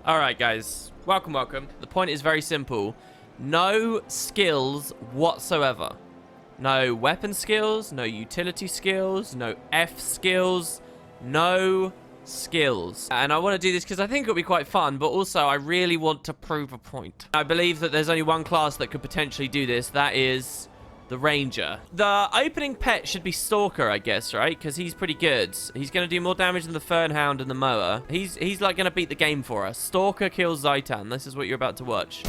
All right, guys. Welcome. The point is very simple. No skills whatsoever. No weapon skills, no utility skills, no F skills, no skills. And I want to do this because I think it'll be quite fun, but also I really want to prove a point. I believe that there's only one class that could potentially do this. That is the Ranger. The opening pet should be Stalker, I guess, right? Because he's pretty good. He's going to do more damage than the Fernhound and the Mower. He's like going to beat the game for us. Stalker kills Zhaitan. This is what you're about to watch.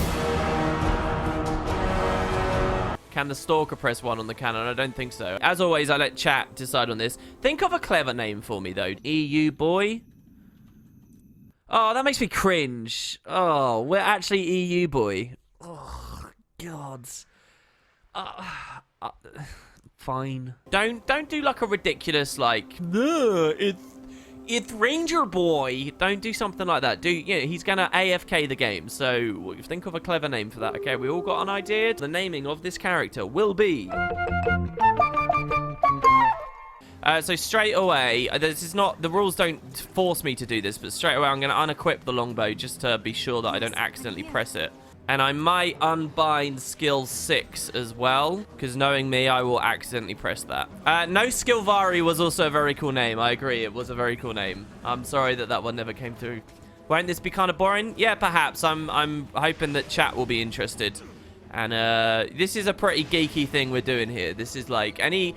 Can the Stalker press 1 on the cannon? I don't think so. As always, I let chat decide on this. Think of a clever name for me, though. EU boy? Oh, that makes me cringe. Oh, we're actually EU boy. Oh, God. Fine. Don't do like a ridiculous, like, no, it's Ranger boy. Don't do something like that. He's gonna AFK the game. So think of a clever name for that. Okay, we all got an idea. The naming of this character will be. So straight away, this is not, the rules don't force me to do this, but straight away I'm gonna unequip the longbow just to be sure that I don't accidentally press it. And I might unbind skill 6 as well, because knowing me, I will accidentally press that. No Skillvari was also a very cool name. I agree, it was a very cool name. I'm sorry that one never came through. Won't this be kind of boring? Yeah, perhaps. I'm hoping that chat will be interested. And this is a pretty geeky thing we're doing here. This is like any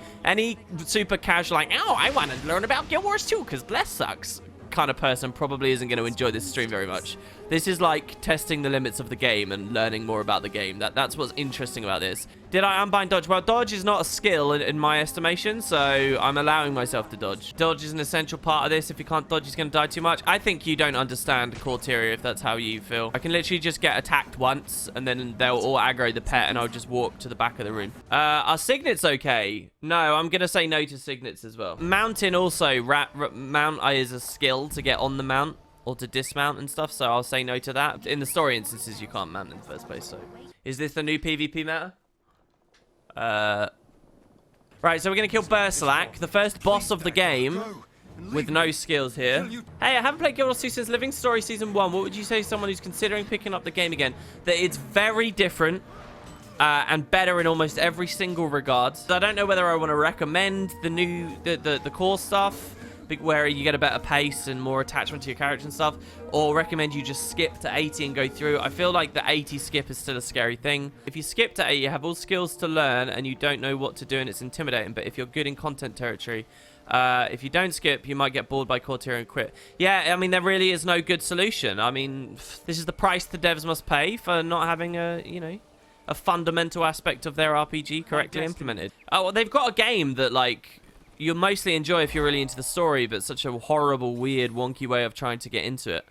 super casual, like, oh, I want to learn about Guild Wars 2 because Bless sucks kind of person probably isn't going to enjoy this stream very much. This is like testing the limits of the game and learning more about the game. That's what's interesting about this. Did I unbind dodge? Well, dodge is not a skill in my estimation, so I'm allowing myself to dodge. Dodge is an essential part of this. If you can't dodge, he's going to die too much. I think you don't understand Corteria if that's how you feel. I can literally just get attacked once, and then they'll all aggro the pet, and I'll just walk to the back of the room. Are signets okay? No, I'm going to say no to signets as well. Mounting also. Mount is a skill to get on the mount or to dismount and stuff, so I'll say no to that. In the story instances, you can't mount in the first place, so. Is this the new PvP meta? Right, so we're gonna kill Burslak, the first boss of the game, with no skills here. Hey, I haven't played Guild Wars 2 since Living Story Season 1. What would you say to someone who's considering picking up the game again? That it's very different, and better in almost every single regard. So I don't know whether I want to recommend the core stuff, where you get a better pace and more attachment to your character and stuff, or recommend you just skip to 80 and go through. I feel like the 80 skip is still a scary thing. If you skip to 80, you have all skills to learn and you don't know what to do and it's intimidating. But if you're good in content territory, if you don't skip, you might get bored by Corteria and quit. Yeah, I mean, there really is no good solution. I mean, this is the price the devs must pay for not having a fundamental aspect of their RPG correctly implemented. Oh, well, they've got a game that, like, you'll mostly enjoy if you're really into the story, but such a horrible, weird, wonky way of trying to get into it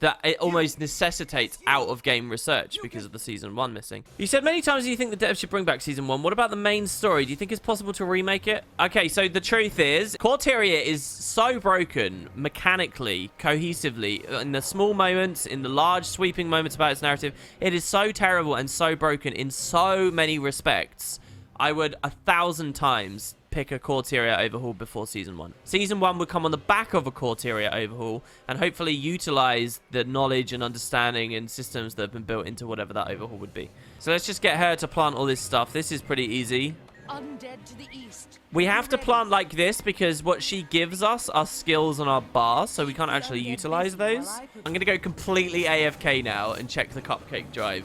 that it almost necessitates out-of-game research because of the Season 1 missing. You said many times you think the devs should bring back Season 1. What about the main story? Do you think it's possible to remake it? Okay, so the truth is, Corteria is so broken mechanically, cohesively, in the small moments, in the large, sweeping moments about its narrative. It is so terrible and so broken in so many respects. I would 1,000 times pick a Corteria overhaul before Season 1. Season 1 would come on the back of a Corteria overhaul and hopefully utilize the knowledge and understanding and systems that have been built into whatever that overhaul would be. So let's just get her to plant all this stuff. This is pretty easy. Undead to the east. We have to plant like this because what she gives us are skills on our bar, so we can't actually utilize those. I'm going to go completely AFK now and check the cupcake drive,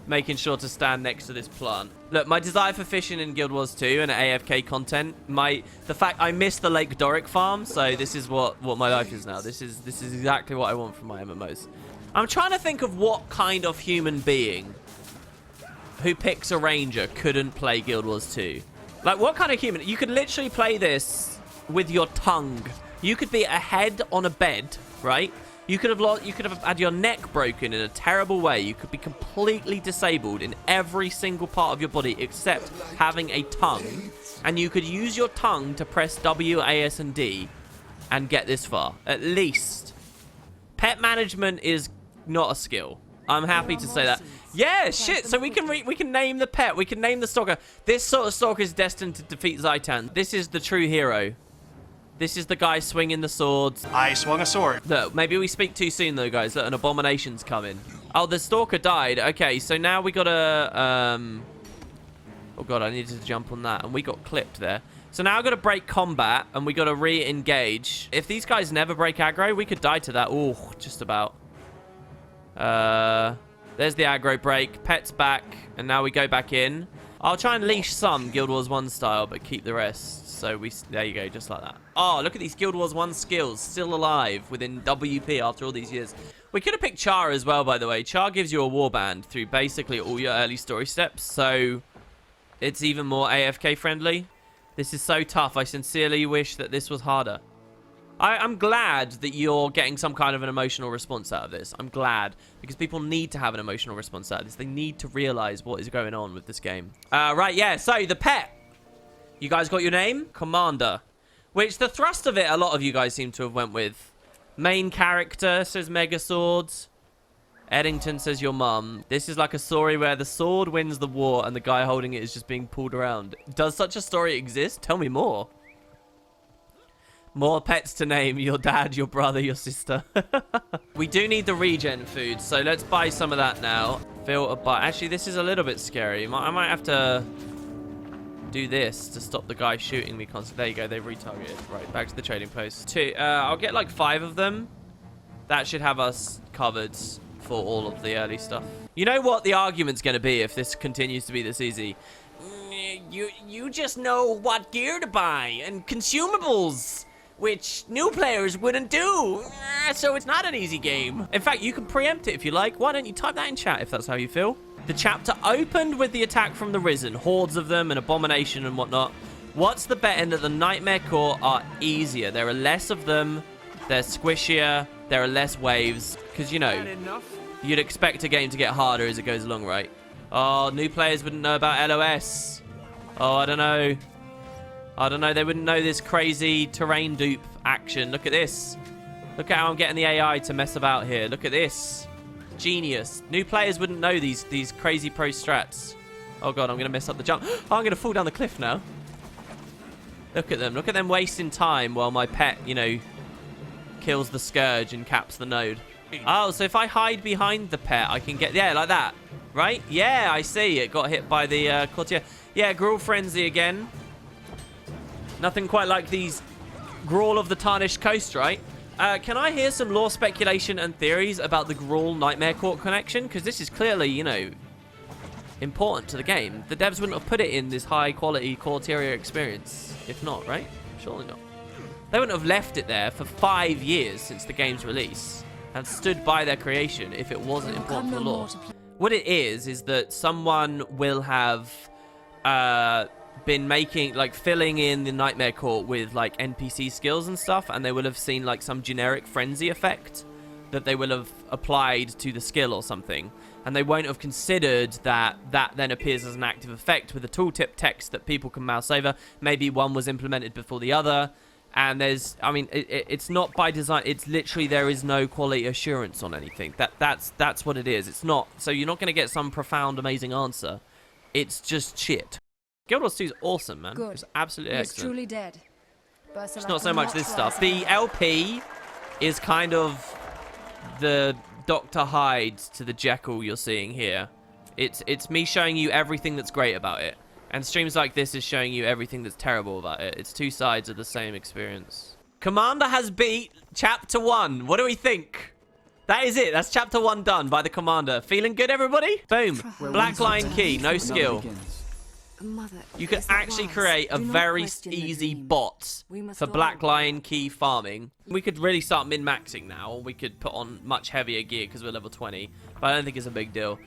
making sure to stand next to this plant. Look, my desire for fishing in Guild Wars 2 and AFK content, the fact I missed the Lake Doric farm, so this is what my life is now. This is exactly what I want from my MMOs. I'm trying to think of what kind of human being who picks a ranger couldn't play Guild Wars 2. Like, what kind of human? You could literally play this with your tongue. You could be a head on a bed, right? You could have had your neck broken in a terrible way. You could be completely disabled in every single part of your body except having a tongue. And you could use your tongue to press W, A, S, and D and get this far. At least. Pet management is not a skill. I'm happy to say that. Yeah, shit. So we can name the pet. We can name the stalker. This sort of stalker is destined to defeat Zhaitan. This is the true hero. This is the guy swinging the swords. I swung a sword. Look, maybe we speak too soon, though, guys. Look, an abomination's coming. Oh, the stalker died. Okay, so now we gotta... Oh, God, I needed to jump on that. And we got clipped there. So now I've got to break combat, and we got to re-engage. If these guys never break aggro, we could die to that. Oh, just about. There's the aggro break. Pet's back, and now we go back in. I'll try and leash some Guild Wars 1 style, but keep the rest. So there you go, just like that. Oh, look at these Guild Wars 1 skills, still alive within WP after all these years. We could have picked Char as well, by the way. Char gives you a warband through basically all your early story steps, so it's even more AFK friendly. This is so tough. I sincerely wish that this was harder. I'm glad that you're getting some kind of an emotional response out of this. I'm glad, because people need to have an emotional response out of this. They need to realize what is going on with this game. Right, yeah, so the pet. You guys got your name? Commander. Which the thrust of it, a lot of you guys seem to have went with. Main character says Mega Swords. Eddington says your mum. This is like a story where the sword wins the war and the guy holding it is just being pulled around. Does such a story exist? Tell me more. More pets to name. Your dad, your brother, your sister. We do need the regen food, so let's buy some of that now. Filter buy. Actually, this is a little bit scary. I might have to do this to stop the guy shooting me constantly. There you go. They retargeted. Right, back to the trading post. I'll get like 5 of them. That should have us covered for all of the early stuff. You know what the argument's going to be if this continues to be this easy? You just know what gear to buy and consumables, which new players wouldn't do. So it's not an easy game. In fact, you can preempt it if you like. Why don't you type that in chat if that's how you feel? The chapter opened with the attack from the Risen. Hordes of them and abomination and whatnot. What's the betting that the Nightmare Core are easier? There are less of them. They're squishier. There are less waves. Because, you know, you'd expect a game to get harder as it goes along, right? Oh, new players wouldn't know about LOS. Oh, I don't know. I don't know. They wouldn't know this crazy terrain dupe action. Look at this. Look at how I'm getting the AI to mess about here. Look at this. Genius. New players wouldn't know these crazy pro strats. Oh, God, I'm going to mess up the jump. Oh, I'm going to fall down the cliff now. Look at them. Look at them wasting time while my pet, you know, kills the Scourge and caps the node. Oh, so if I hide behind the pet, I can get... Yeah, like that. Right? Yeah, I see. It got hit by the courtier. Yeah, Gruul Frenzy again. Nothing quite like these Gruul of the Tarnished Coast, right? Can I hear some lore speculation and theories about the Gruul Nightmare Court connection? Because this is clearly, you know, important to the game. The devs wouldn't have put it in this high-quality courtier experience. If not, right? Surely not. They wouldn't have left it there for 5 years since the game's release and stood by their creation if it wasn't important for the lore. What it is that someone will have been making, like, filling in the Nightmare Court with, like, NPC skills and stuff, and they will have seen, like, some generic frenzy effect that they will have applied to the skill or something, and they won't have considered that that then appears as an active effect with a tooltip text that people can mouse over. Maybe one was implemented before the other, and there's, I mean, it's not by design. It's literally, there is no quality assurance on anything. That's what it is. It's not, so you're not going to get some profound, amazing answer. It's just shit. Guild Wars 2 is awesome, man. Good. It's absolutely excellent. He's truly dead. It's not so much this stuff. The LP is kind of the Dr. Hyde to the Jekyll you're seeing here. It's me showing you everything that's great about it. And streams like this is showing you everything that's terrible about it. It's two sides of the same experience. Commander has beat Chapter 1. What do we think? That is it. That's Chapter 1 done by the Commander. Feeling good, everybody? Boom. Black Line Key. No skill. You can actually create a very easy bot for Black Lion Key farming. We could really start min-maxing now. We could put on much heavier gear because we're level 20. But I don't think it's a big deal.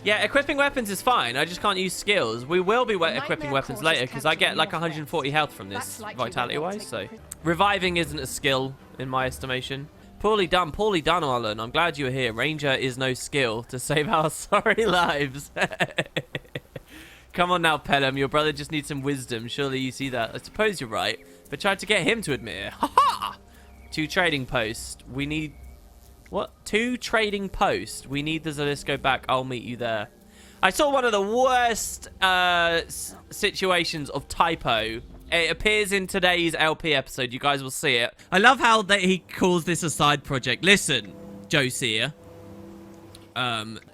Yeah, equipping weapons is fine. I just can't use skills. We will be equipping weapons later because I get like 140 health from this vitality-wise. So reviving isn't a skill in my estimation. Poorly done, Arlen. I'm glad you were here. Ranger is no skill to save our sorry lives. Come on now, Pelham. Your brother just needs some wisdom. Surely you see that. I suppose you're right. But try to get him to admit it. Ha ha! 2 trading posts. We need... What? 2 trading posts. We need the Zalisco back. I'll meet you there. I saw one of the worst situations of typo It appears in today's LP episode. You guys will see it. I love how he calls this a side project. Listen, Josiah.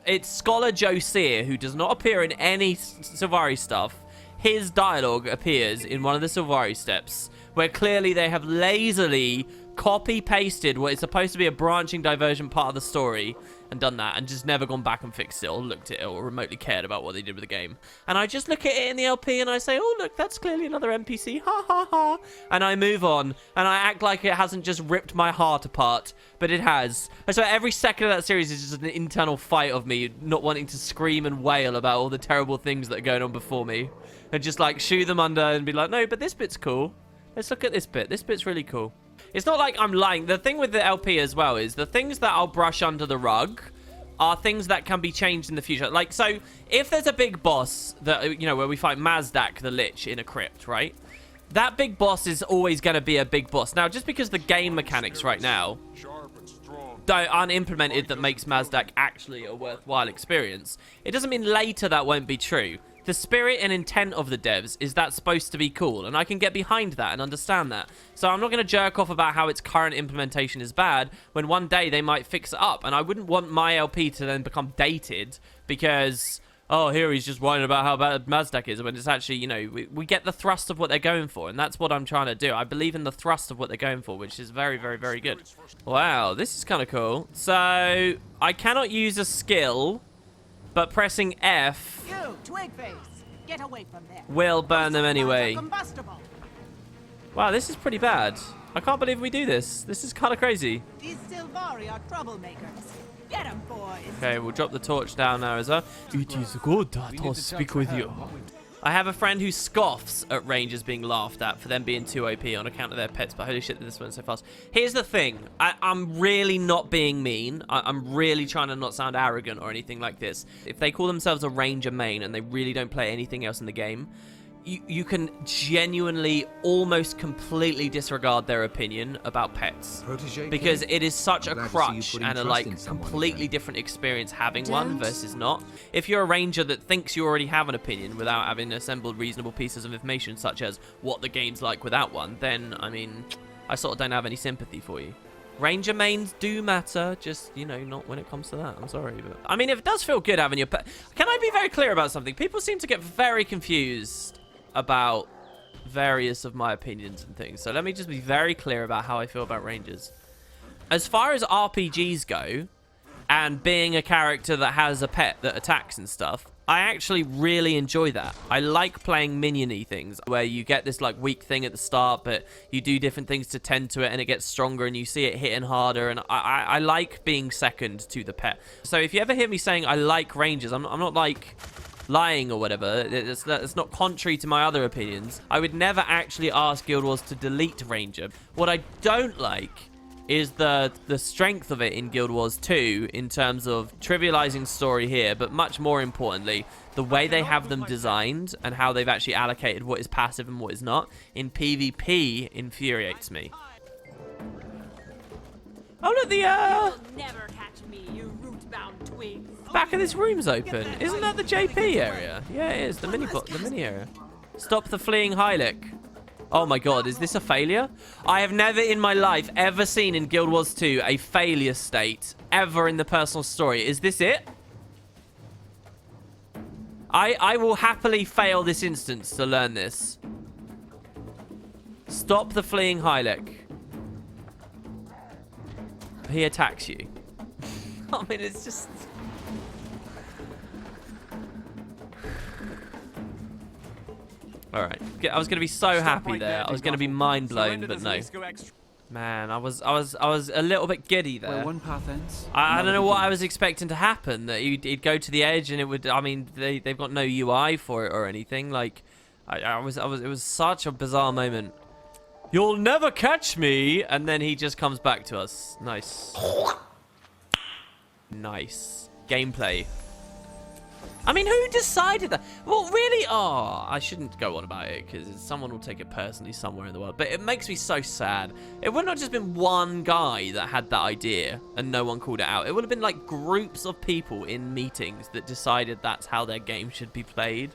It's Scholar Josiah, who does not appear in any Sylvari stuff. His dialogue appears in one of the Sylvari steps, where clearly they have lazily copy-pasted what is supposed to be a branching divergent part of the story and done that and just never gone back and fixed it or looked at it or remotely cared about what they did with the game. And I just look at it in the LP and I say, oh, look, that's clearly another NPC. Ha, ha, ha. And I move on and I act like it hasn't just ripped my heart apart, but it has. And so every second of that series is just an internal fight of me not wanting to scream and wail about all the terrible things that are going on before me and just like shoo them under and be like, no, but this bit's cool. Let's look at this bit. This bit's really cool. It's not like I'm lying. The thing with the LP as well is the things that I'll brush under the rug are things that can be changed in the future. Like, so if there's a big boss that, you know, where we fight Mazdak the Lich in a crypt, right? That big boss is always going to be a big boss. Now, just because the game mechanics right now aren't implemented that makes Mazdak actually a worthwhile experience, it doesn't mean later that won't be true. The spirit and intent of the devs is that supposed to be cool, and I can get behind that and understand that. So I'm not going to jerk off about how its current implementation is bad when one day they might fix it up. And I wouldn't want my LP to then become dated because, oh, here he's just whining about how bad Mazdak is, when it's actually, you know, we get the thrust of what they're going for, and that's what I'm trying to do. I believe in the thrust of what they're going for, which is very, very, very good. Wow, this is kind of cool. So I cannot use a skill, but pressing F get away from there. Will burn them anyway. Wow, this is pretty bad. I can't believe we do this. This is kind of crazy. These Sylvari are troublemakers. Get 'em, boys. Okay, we'll drop the torch down now as well. It is good to speak with you. I have a friend who scoffs at rangers being laughed at for them being too OP on account of their pets, but holy shit, this went so fast. Here's the thing. I'm really not being mean. I'm really trying to not sound arrogant or anything like this. If they call themselves a ranger main and they really don't play anything else in the game, you can genuinely almost completely disregard their opinion about pets, because it is such a crutch and a like completely different experience having one versus not. If you're a ranger that thinks you already have an opinion without having assembled reasonable pieces of information such as what the game's like without one, then I mean, I sort of don't have any sympathy for you. Ranger mains do matter, just, you know, not when it comes to that. I'm sorry, but I mean, it does feel good having your pet. Can I be very clear about something? People seem to get very confused about various of my opinions and things. So let me just be very clear about how I feel about rangers. As far as RPGs go, and being a character that has a pet that attacks and stuff, I actually really enjoy that. I like playing minion-y things where you get this like weak thing at the start, but you do different things to tend to it and it gets stronger and you see it hitting harder, and I like being second to the pet. So if you ever hear me saying I like rangers, I'm not like lying or whatever. It's not contrary to my other opinions. I would never actually ask Guild Wars to delete Ranger. What I don't like is the strength of it in Guild Wars 2 in terms of trivializing story here, but much more importantly, the way they have them designed and how they've actually allocated what is passive and what is not in PvP infuriates me. Oh look, the You'll never catch me, you root-bound twigs. Back of this room's open. Isn't that the JP area? Yeah, it is. The mini area. Stop the fleeing Hylic. Oh my god, is this a failure? I have never in my life ever seen in Guild Wars 2 a failure state ever in the personal story. Is this it? I will happily fail this instance to learn this. Stop the fleeing Hylic. He attacks you. I mean, it's just... Alright. I was going to be so happy there. I was going to be mind blown, but no. Man, I was a little bit giddy there. Where one path ends, I don't know what I was expecting to happen. That he'd go to the edge and it would... I mean, they've got no UI for it or anything. Like, it was such a bizarre moment. You'll never catch me! And then he just comes back to us. Nice. Nice. Gameplay. I mean, who decided that? Well, really? Oh, I shouldn't go on about it because someone will take it personally somewhere in the world. But it makes me so sad. It would not have just been one guy that had that idea and no one called it out. It would have been like groups of people in meetings that decided that's how their game should be played.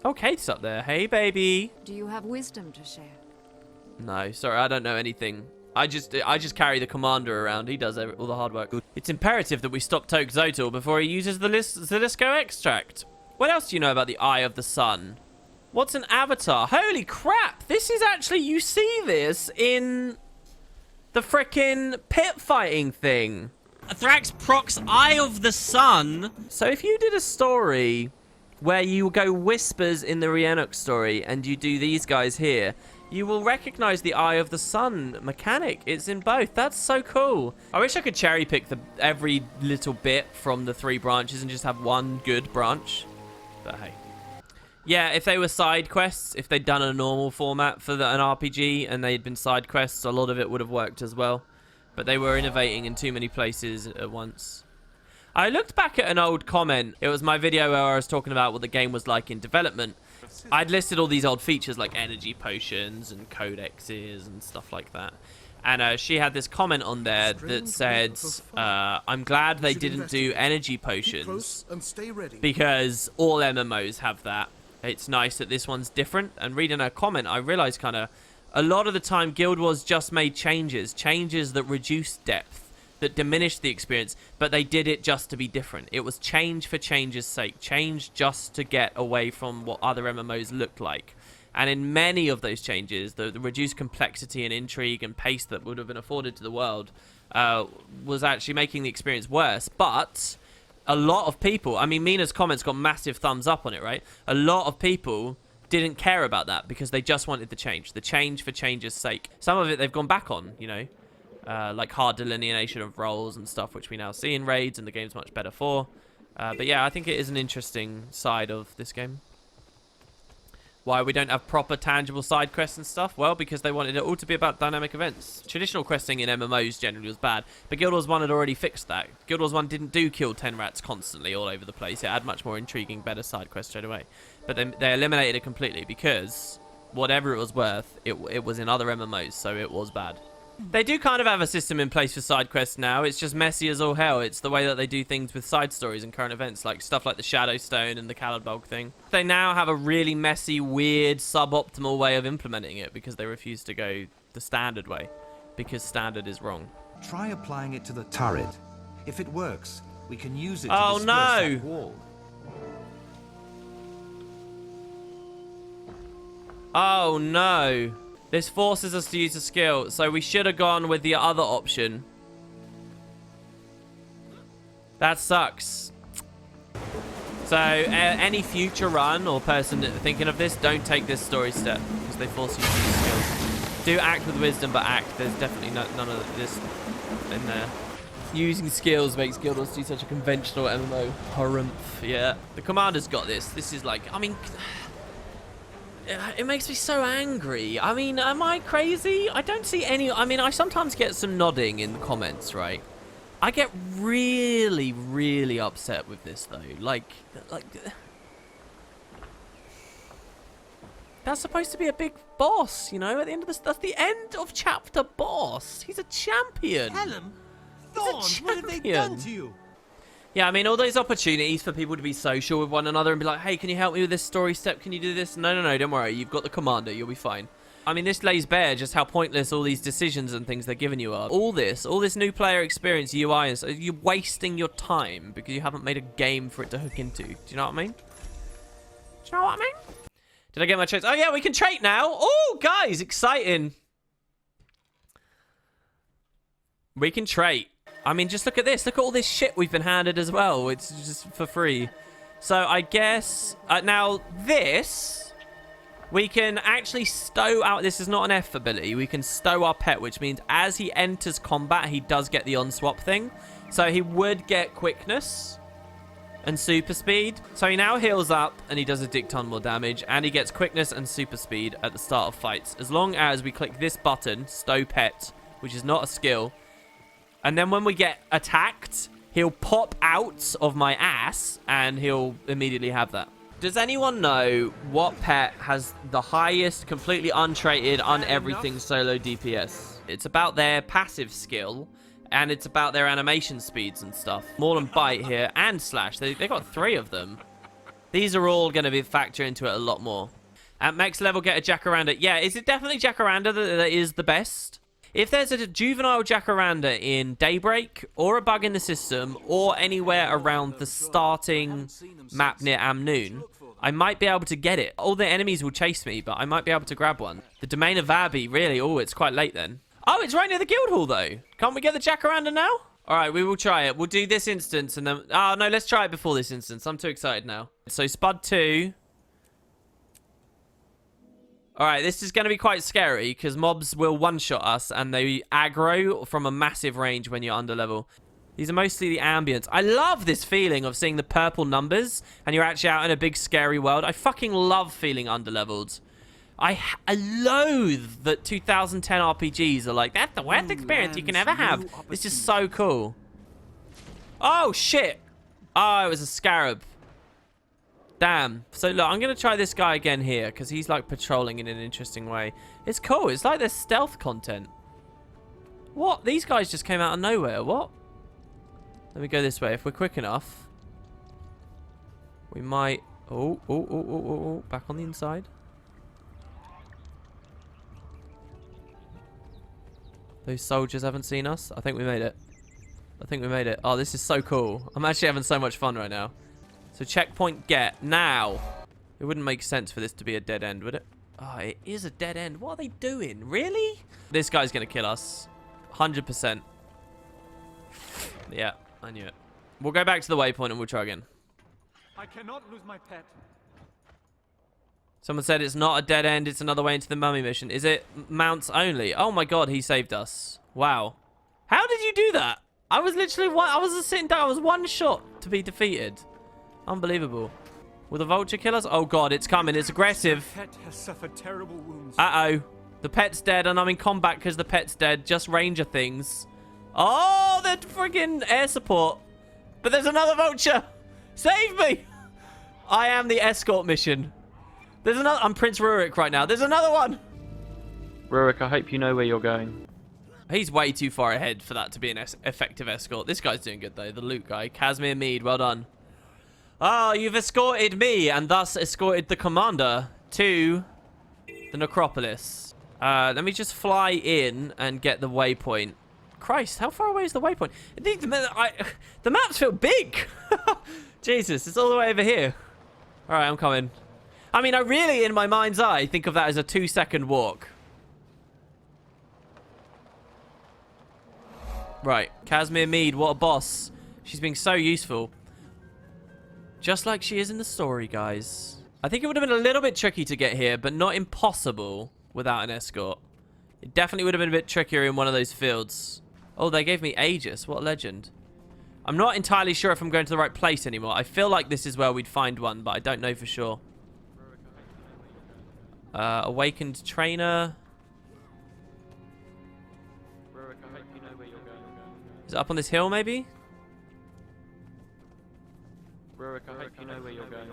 Oh, Kate's up there. Hey, baby. Do you have wisdom to share? No, sorry, I don't know anything. I just carry the commander around. He does all the hard work. It's imperative that we stop Tokzotal before he uses the Zelisko extract. What else do you know about the Eye of the Sun? What's an avatar? Holy crap! This is actually, you see this in the frickin' pit fighting thing. Thrax procs Eye of the Sun. So if you did a story where you go whispers in the Rhiannox story and you do these guys here, you will recognize the Eye of the Sun mechanic. It's in both. That's so cool. I wish I could cherry pick every little bit from the 3 branches and just have one good branch. But hey. Yeah, if they were side quests, if they'd done a normal format for an RPG and they'd been side quests, a lot of it would have worked as well. But they were innovating in too many places at once. I looked back at an old comment. It was my video where I was talking about what the game was like in development. I'd listed all these old features like energy potions and codexes and stuff like that. And she had this comment on there that said, I'm glad they didn't do energy potions because all MMOs have that. It's nice that this one's different. And reading her comment, I realized kind of a lot of the time Guild Wars just made changes that reduced depth, that diminished the experience, but they did it just to be different. It was change for change's sake, change just to get away from what other MMOs looked like. And in many of those changes, the reduced complexity and intrigue and pace that would have been afforded to the world was actually making the experience worse. But a lot of people, I mean, Mina's comments got massive thumbs up on it, right? A lot of people didn't care about that because they just wanted the change for change's sake. Some of it they've gone back on, you know. Like hard delineation of roles and stuff, which we now see in raids, and the game's much better for. But yeah, I think it is an interesting side of this game. Why we don't have proper tangible side quests and stuff? Well, because they wanted it all to be about dynamic events. Traditional questing in MMOs generally was bad, but Guild Wars 1 had already fixed that. Guild Wars 1 didn't do kill 10 rats constantly all over the place. It had much more intriguing, better side quests straight away. But they eliminated it completely because whatever it was worth, it was in other MMOs, so it was bad. They do kind of have a system in place for side quests now. It's just messy as all hell. It's the way that they do things with side stories and current events, like stuff like the Shadowstone and the Caladbolg thing. They now have a really messy, weird, suboptimal way of implementing it because they refuse to go the standard way, because standard is wrong. Try applying it to the turret. If it works, we can use it to Oh, disperse no! that wall. Oh, no. This forces us to use a skill, so we should have gone with the other option. That sucks. So, any future run or person thinking of this, don't take this story step, because they force you to use skills. Do act with wisdom, but act. There's definitely none of this in there. Using skills makes Guild Wars 2 such a conventional MMO. Harumph, yeah. The commander's got this. This is like, I mean... It makes me so angry. I mean, am I crazy? I don't see any... I mean, I sometimes get some nodding in the comments, right? I get really, really upset with this, though. Like... That's supposed to be a big boss, you know? At the end of this... That's the end of chapter boss. He's a champion. Tell him. He's a Thorn, what have they done to you? Yeah, I mean, all those opportunities for people to be social with one another and be like, hey, can you help me with this story step? Can you do this? No, don't worry. You've got the commander. You'll be fine. I mean, this lays bare just how pointless all these decisions and things they're giving you are. All this new player experience, UI, and so you're wasting your time because you haven't made a game for it to hook into. Do you know what I mean? Do you know what I mean? Did I get my chance? Oh, yeah, we can trait now. Oh, guys, exciting. We can trait. I mean, just look at this. Look at all this shit we've been handed as well. It's just for free. So I guess... now, this... We can actually stow out... This is not an F ability. We can stow our pet, which means as he enters combat, he does get the on-swap thing. So he would get quickness and super speed. So he now heals up, and he does a dick ton more damage. And he gets quickness and super speed at the start of fights. As long as we click this button, stow pet, which is not a skill... And then when we get attacked, he'll pop out of my ass and he'll immediately have that. Does anyone know what pet has the highest, completely untraded, un-everything solo DPS? It's about their passive skill and it's about their animation speeds and stuff. Maul and Bite here and Slash. They got 3 of them. These are all going to be factor into it a lot more. At max level, get a jacaranda. Yeah, is it definitely jacaranda that is the best? If there's a juvenile jacaranda in Daybreak, or a bug in the system, or anywhere around the starting map near Amnoon, I might be able to get it. All the enemies will chase me, but I might be able to grab one. The Domain of Abby, really? Oh, it's quite late then. Oh, it's right near the guild hall, though. Can't we get the jacaranda now? All right, we will try it. We'll do this instance, and then... Oh, no, let's try it before this instance. I'm too excited now. So, Spud 2... Alright, this is going to be quite scary because mobs will one-shot us and they aggro from a massive range when you're under level. These are mostly the ambience. I love this feeling of seeing the purple numbers and you're actually out in a big scary world. I fucking love feeling underleveled. I loathe that 2010 RPGs are like, that's the worst experience you can ever have. This is so cool. Oh, shit. Oh, it was a scarab. Damn. So, look, I'm going to try this guy again here because he's, like, patrolling in an interesting way. It's cool. It's like there's stealth content. What? These guys just came out of nowhere. What? Let me go this way. If we're quick enough, we might... Oh. Back on the inside. Those soldiers haven't seen us. I think we made it. Oh, this is so cool. I'm actually having so much fun right now. So checkpoint get now. It wouldn't make sense for this to be a dead end, would it? Oh, it is a dead end. What are they doing? Really? This guy's going to kill us. 100%. Yeah, I knew it. We'll go back to the waypoint and we'll try again. I cannot lose my pet. Someone said it's not a dead end. It's another way into the mummy mission. Is it mounts only? Oh my god, he saved us. Wow. How did you do that? I was literally I was just sitting down. I was one shot to be defeated. Unbelievable. Will the vulture kill us? Oh god, it's coming. It's aggressive. The pet has suffered terrible wounds. Uh-oh. The pet's dead and I'm in combat because the pet's dead. Just ranger things. Oh, the friggin' air support. But there's another vulture. Save me. I am the escort mission. There's another... I'm Prince Rurik right now. There's another one. Rurik, I hope you know where you're going. He's way too far ahead for that to be an effective escort. This guy's doing good, though. The loot guy. Casimir Mead, well done. Oh, you've escorted me and thus escorted the commander to the necropolis. Let me just fly in and get the waypoint. Christ, how far away is the waypoint? The maps feel big. Jesus, it's all the way over here. All right, I'm coming. I mean, I really, in my mind's eye, think of that as a 2-second walk. Right, Casimir Mead, what a boss. She's being so useful. Just like she is in the story, guys. I think it would have been a little bit tricky to get here, but not impossible without an escort. It definitely would have been a bit trickier in one of those fields. Oh, they gave me Aegis. What a legend. I'm not entirely sure if I'm going to the right place anymore. I feel like this is where we'd find one, but I don't know for sure. Awakened Trainer. Is it up on this hill, maybe? Rurik, I hope you know where you're going.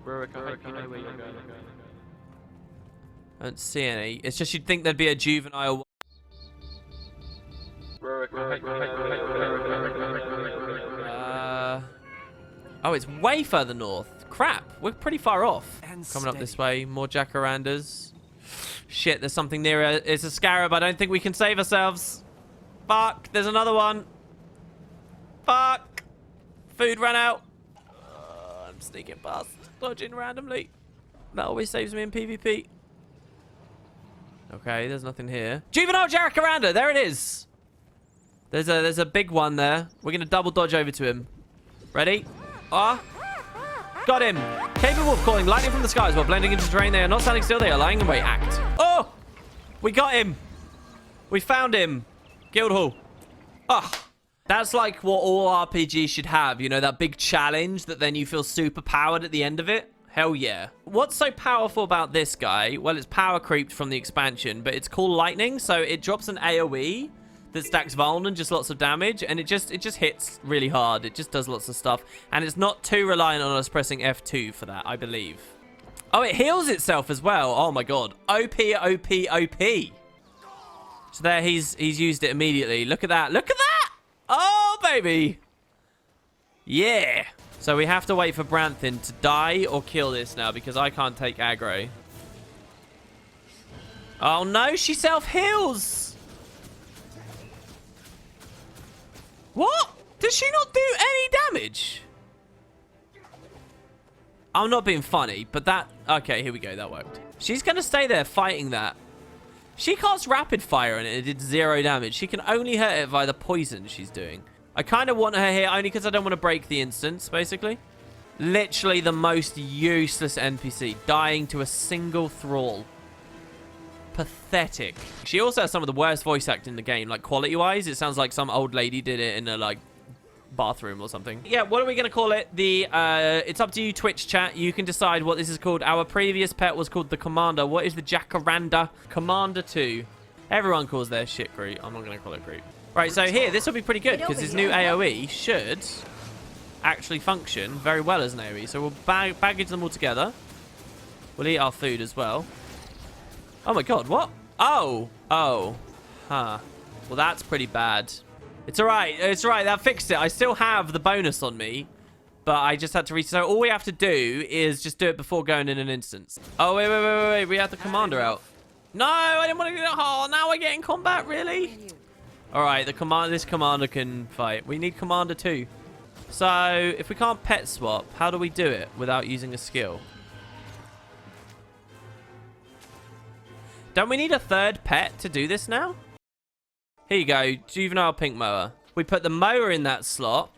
Rurik, I hope you know where you're going. I don't see any. It's just you'd think there'd be a juvenile. Oh, it's way further north. Crap, we're pretty far off. Coming up this way, more jacarandas. Shit, there's something near it. It's a scarab. I don't think we can save ourselves. Fuck, there's another one. Fuck. Food ran out. I'm sneaking past, dodging randomly. That always saves me in PvP. Okay, there's nothing here. Juvenile jacaranda, there it is. There's a big one there. We're gonna double dodge over to him. Ready? Ah. Got him. Capable of calling lightning from the skies while blending into terrain. They are not standing still, they are lying in wait. Act. Oh! We got him. We found him. Guildhall. Ah. That's like what all RPGs should have. You know, that big challenge that then you feel super powered at the end of it. Hell yeah. What's so powerful about this guy? Well, it's power creeped from the expansion, but it's called lightning, so it drops an AoE that stacks vuln and just lots of damage, and it just hits really hard. It just does lots of stuff, and it's not too reliant on us pressing F2 for that, I believe. Oh, it heals itself as well. Oh my god. OP, OP, OP. So there, he's used it immediately. Look at that. Look at that! Oh, baby. Yeah. So we have to wait for Branthin to die or kill this now because I can't take aggro. Oh no, she self-heals. What? Does she not do any damage? I'm not being funny, but that... Okay, here we go. That worked. She's going to stay there fighting that. She casts rapid fire and it did 0 damage. She can only hurt it via the poison she's doing. I kind of want her here only because I don't want to break the instance, basically. Literally the most useless NPC. Dying to a single thrall. Pathetic. She also has some of the worst voice acting in the game. Like, quality-wise, it sounds like some old lady did it in a, like, bathroom or something. Yeah, what are we gonna call it? It's up to you, Twitch chat. You can decide what this is called. Our previous pet was called the Commander. What is the Jacaranda? Commander 2. Everyone calls their shit Groot. I'm not gonna call it Groot. Right, so here, this will be pretty good because this new AoE should actually function very well as an AoE. So we'll baggage them all together. We'll eat our food as well. Oh my god, what? Oh, huh. Well, that's pretty bad. It's alright, that fixed it. I still have the bonus on me, but I just had to so all we have to do is just do it before going in an instance. Oh, wait, we have the commander out. No, I didn't want to do that. Oh, now I get in combat, really? Alright, this commander can fight. We need commander 2. So, if we can't pet swap, how do we do it without using a skill? Don't we need a third pet to do this now? Here you go, juvenile pink mower. We put the mower in that slot,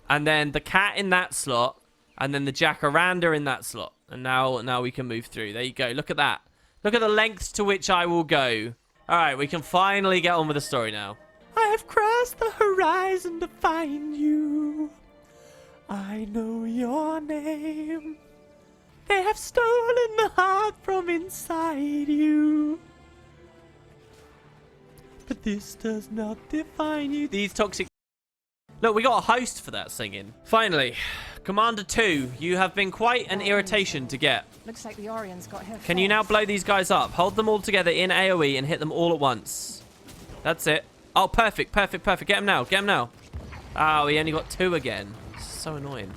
and then the cat in that slot, and then the jacaranda in that slot. And now we can move through. There you go. Look at that. Look at the lengths to which I will go. All right, we can finally get on with the story now. I have crossed the horizon to find you. I know your name. They have stolen the heart from inside you. But this does not define you. These toxic... Look, we got a host for that singing. Finally, Commander 2, you have been quite an irritation to get. Looks like the Orion's got her. Can you now blow these guys up? Hold them all together in AoE and hit them all at once. That's it. Oh, perfect. Get him now. Oh, he only got 2 again. So annoying.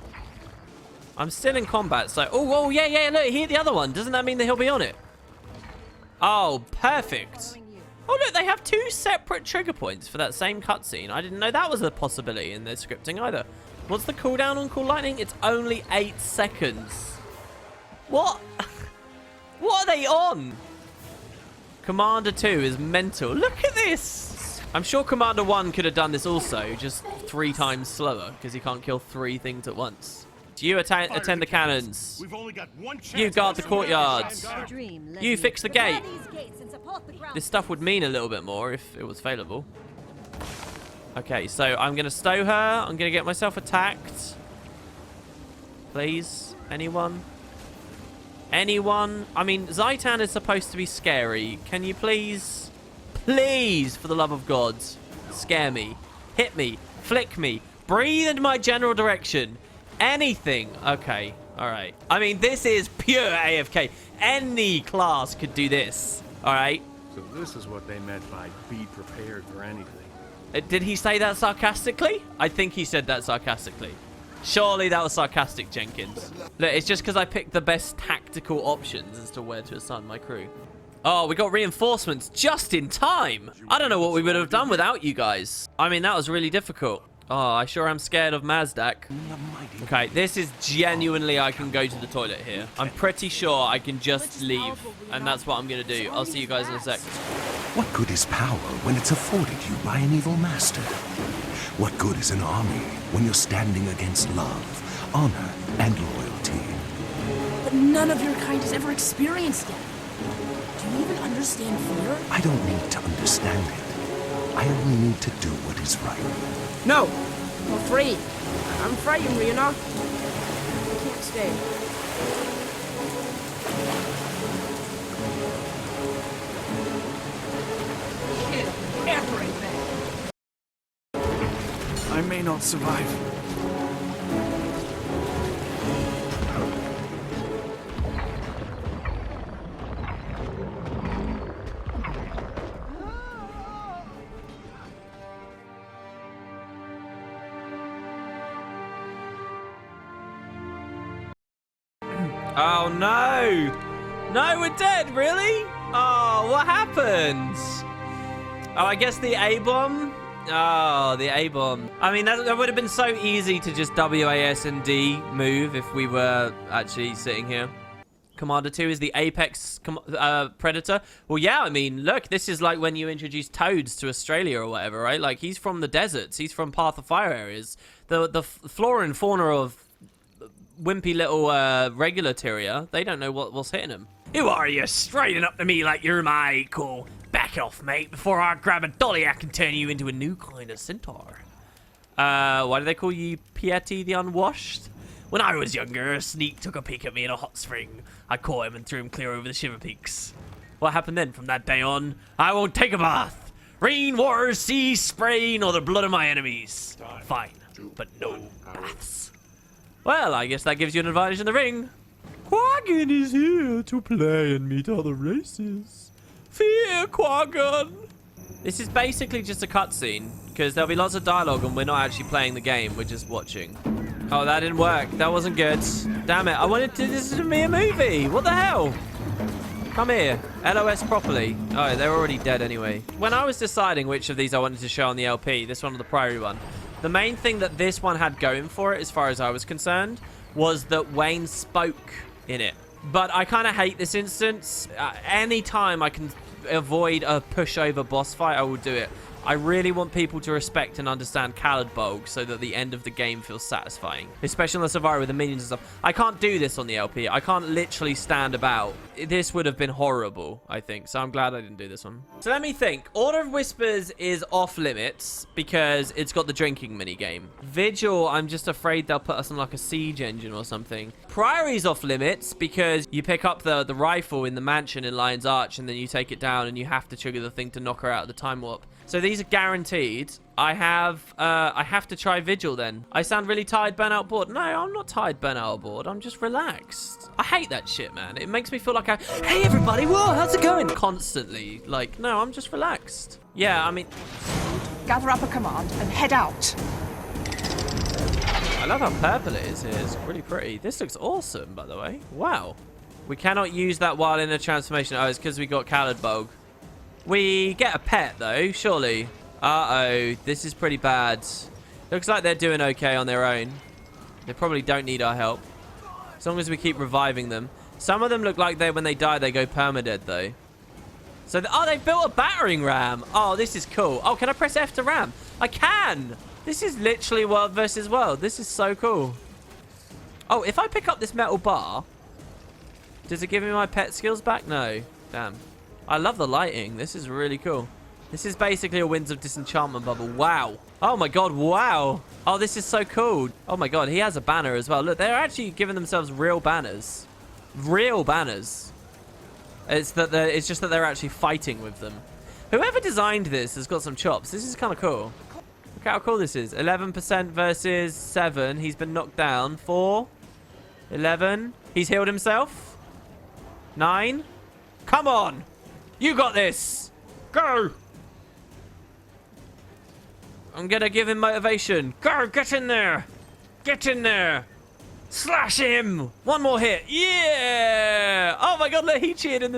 I'm still in combat, so... Oh, yeah, look, he hit the other one. Doesn't that mean that he'll be on it? Oh, perfect. Oh, look, they have 2 separate trigger points for that same cutscene. I didn't know that was a possibility in their scripting either. What's the cooldown on Cool Lightning? It's only 8 seconds. What? What are they on? Commander 2 is mental. Look at this. I'm sure Commander 1 could have done this also, just 3 times slower, because he can't kill 3 things at once. You attend the cannons. You guard the courtyards. You fix the gate. This stuff would mean a little bit more if it was failable. Okay, so I'm going to stow her. I'm going to get myself attacked. Please, anyone? Anyone? I mean, Zhaitan is supposed to be scary. Can you please, for the love of God, scare me, hit me, flick me, breathe in my general direction. Anything. Okay. All right. I mean, this is pure AFK. Any class could do this. All right. So this is what they meant by be prepared for anything. Did he say that sarcastically? I think he said that sarcastically. Surely that was sarcastic, Jenkins. Look, it's just because I picked the best tactical options as to where to assign my crew. Oh, we got reinforcements just in time. I don't know what we would have done without you guys. I mean, that was really difficult. Oh, I sure am scared of Mazdak. Okay, this is genuinely I can go to the toilet here. I'm pretty sure I can just leave, and that's what I'm going to do. I'll see you guys in a sec. What good is power when it's afforded you by an evil master? What good is an army when you're standing against love, honor, and loyalty? But none of your kind has ever experienced it. Do you even understand fear? I don't need to understand it. I only need to do what is right. No, I'm afraid. I'm frightened, Rihanna. I can't stay. Everything. I may not survive. Oh, no. No, we're dead. Really? Oh, what happened? Oh, I guess the A-bomb. Oh, the A-bomb. I mean, that would have been so easy to just WASD move if we were actually sitting here. Commander 2 is the apex predator. Well, yeah, I mean, look, this is like when you introduce toads to Australia or whatever, right? Like, he's from the deserts. He's from Path of Fire areas. The flora and fauna of wimpy little regular terrier, they don't know what's hitting them. Who are you striding up to me like you're my equal? Back off, mate, before I grab a dolly I can turn you into a new kind of centaur. Why do they call you Piety the Unwashed? When I was younger, a sneak took a peek at me in a hot spring. I caught him and threw him clear over the shiver peaks. What happened then? From that day on, I won't take a bath. Rain, water, sea, spray, nor the blood of my enemies. Fine, but no baths. Well, I guess that gives you an advantage in the ring. Quaggan is here to play and meet other races. Fear Quaggan. This is basically just a cutscene, because there'll be lots of dialogue and we're not actually playing the game, we're just watching. Oh, that didn't work. That wasn't good. Damn it. I wanted to... This is me a movie. What the hell? Come here. LOS properly. Oh, they're already dead anyway. When I was deciding which of these I wanted to show on the LP, this one or the priority one, the main thing that this one had going for it, as far as I was concerned, was that Wayne spoke in it. But I kind of hate this instance. Any time I can avoid a pushover boss fight, I will do it. I really want people to respect and understand Khaled Bulg so that the end of the game feels satisfying. Especially on the Survivor with the minions and stuff. I can't do this on the LP. I can't literally stand about. This would have been horrible, I think. So I'm glad I didn't do this one. So let me think. Order of Whispers is off limits because it's got the drinking minigame. Vigil, I'm just afraid they'll put us on like a siege engine or something. Priory's off limits because you pick up the rifle in the mansion in Lion's Arch and then you take it down and you have to trigger the thing to knock her out of the time warp. So these are guaranteed. I have to try Vigil then. I sound really tired, burnt out, bored. No, I'm not tired, burnt out, or bored. I'm just relaxed. I hate that shit, man. It makes me feel like hey everybody, whoa, how's it going? Constantly. Like, no, I'm just relaxed. Yeah, I mean... Gather up a command and head out. I love how purple it is here. It's really pretty. This looks awesome, by the way. Wow. We cannot use that while in a transformation. Oh, it's because we got Khaled Bulg. We get a pet, though, surely. Uh-oh. This is pretty bad. Looks like they're doing okay on their own. They probably don't need our help. As long as we keep reviving them. Some of them look like when they die, they go permadead, though. So, they've built a battering ram. Oh, this is cool. Oh, can I press F to ram? I can! This is literally world versus world. This is so cool. Oh, if I pick up this metal bar, does it give me my pet skills back? No. Damn. I love the lighting. This is really cool. This is basically a Winds of Disenchantment bubble. Wow. Oh my god, wow. Oh, this is so cool. Oh my god, he has a banner as well. Look, they're actually giving themselves real banners. Real banners. It's just that they're actually fighting with them. Whoever designed this has got some chops. This is kind of cool. Look how cool this is. 11% versus 7. He's been knocked down. 4. 11. He's healed himself. 9. Come on. You got this. Go. I'm going to give him motivation. Go, get in there. Get in there. Slash him. One more hit. Yeah. Oh, my God. Look, she cheered in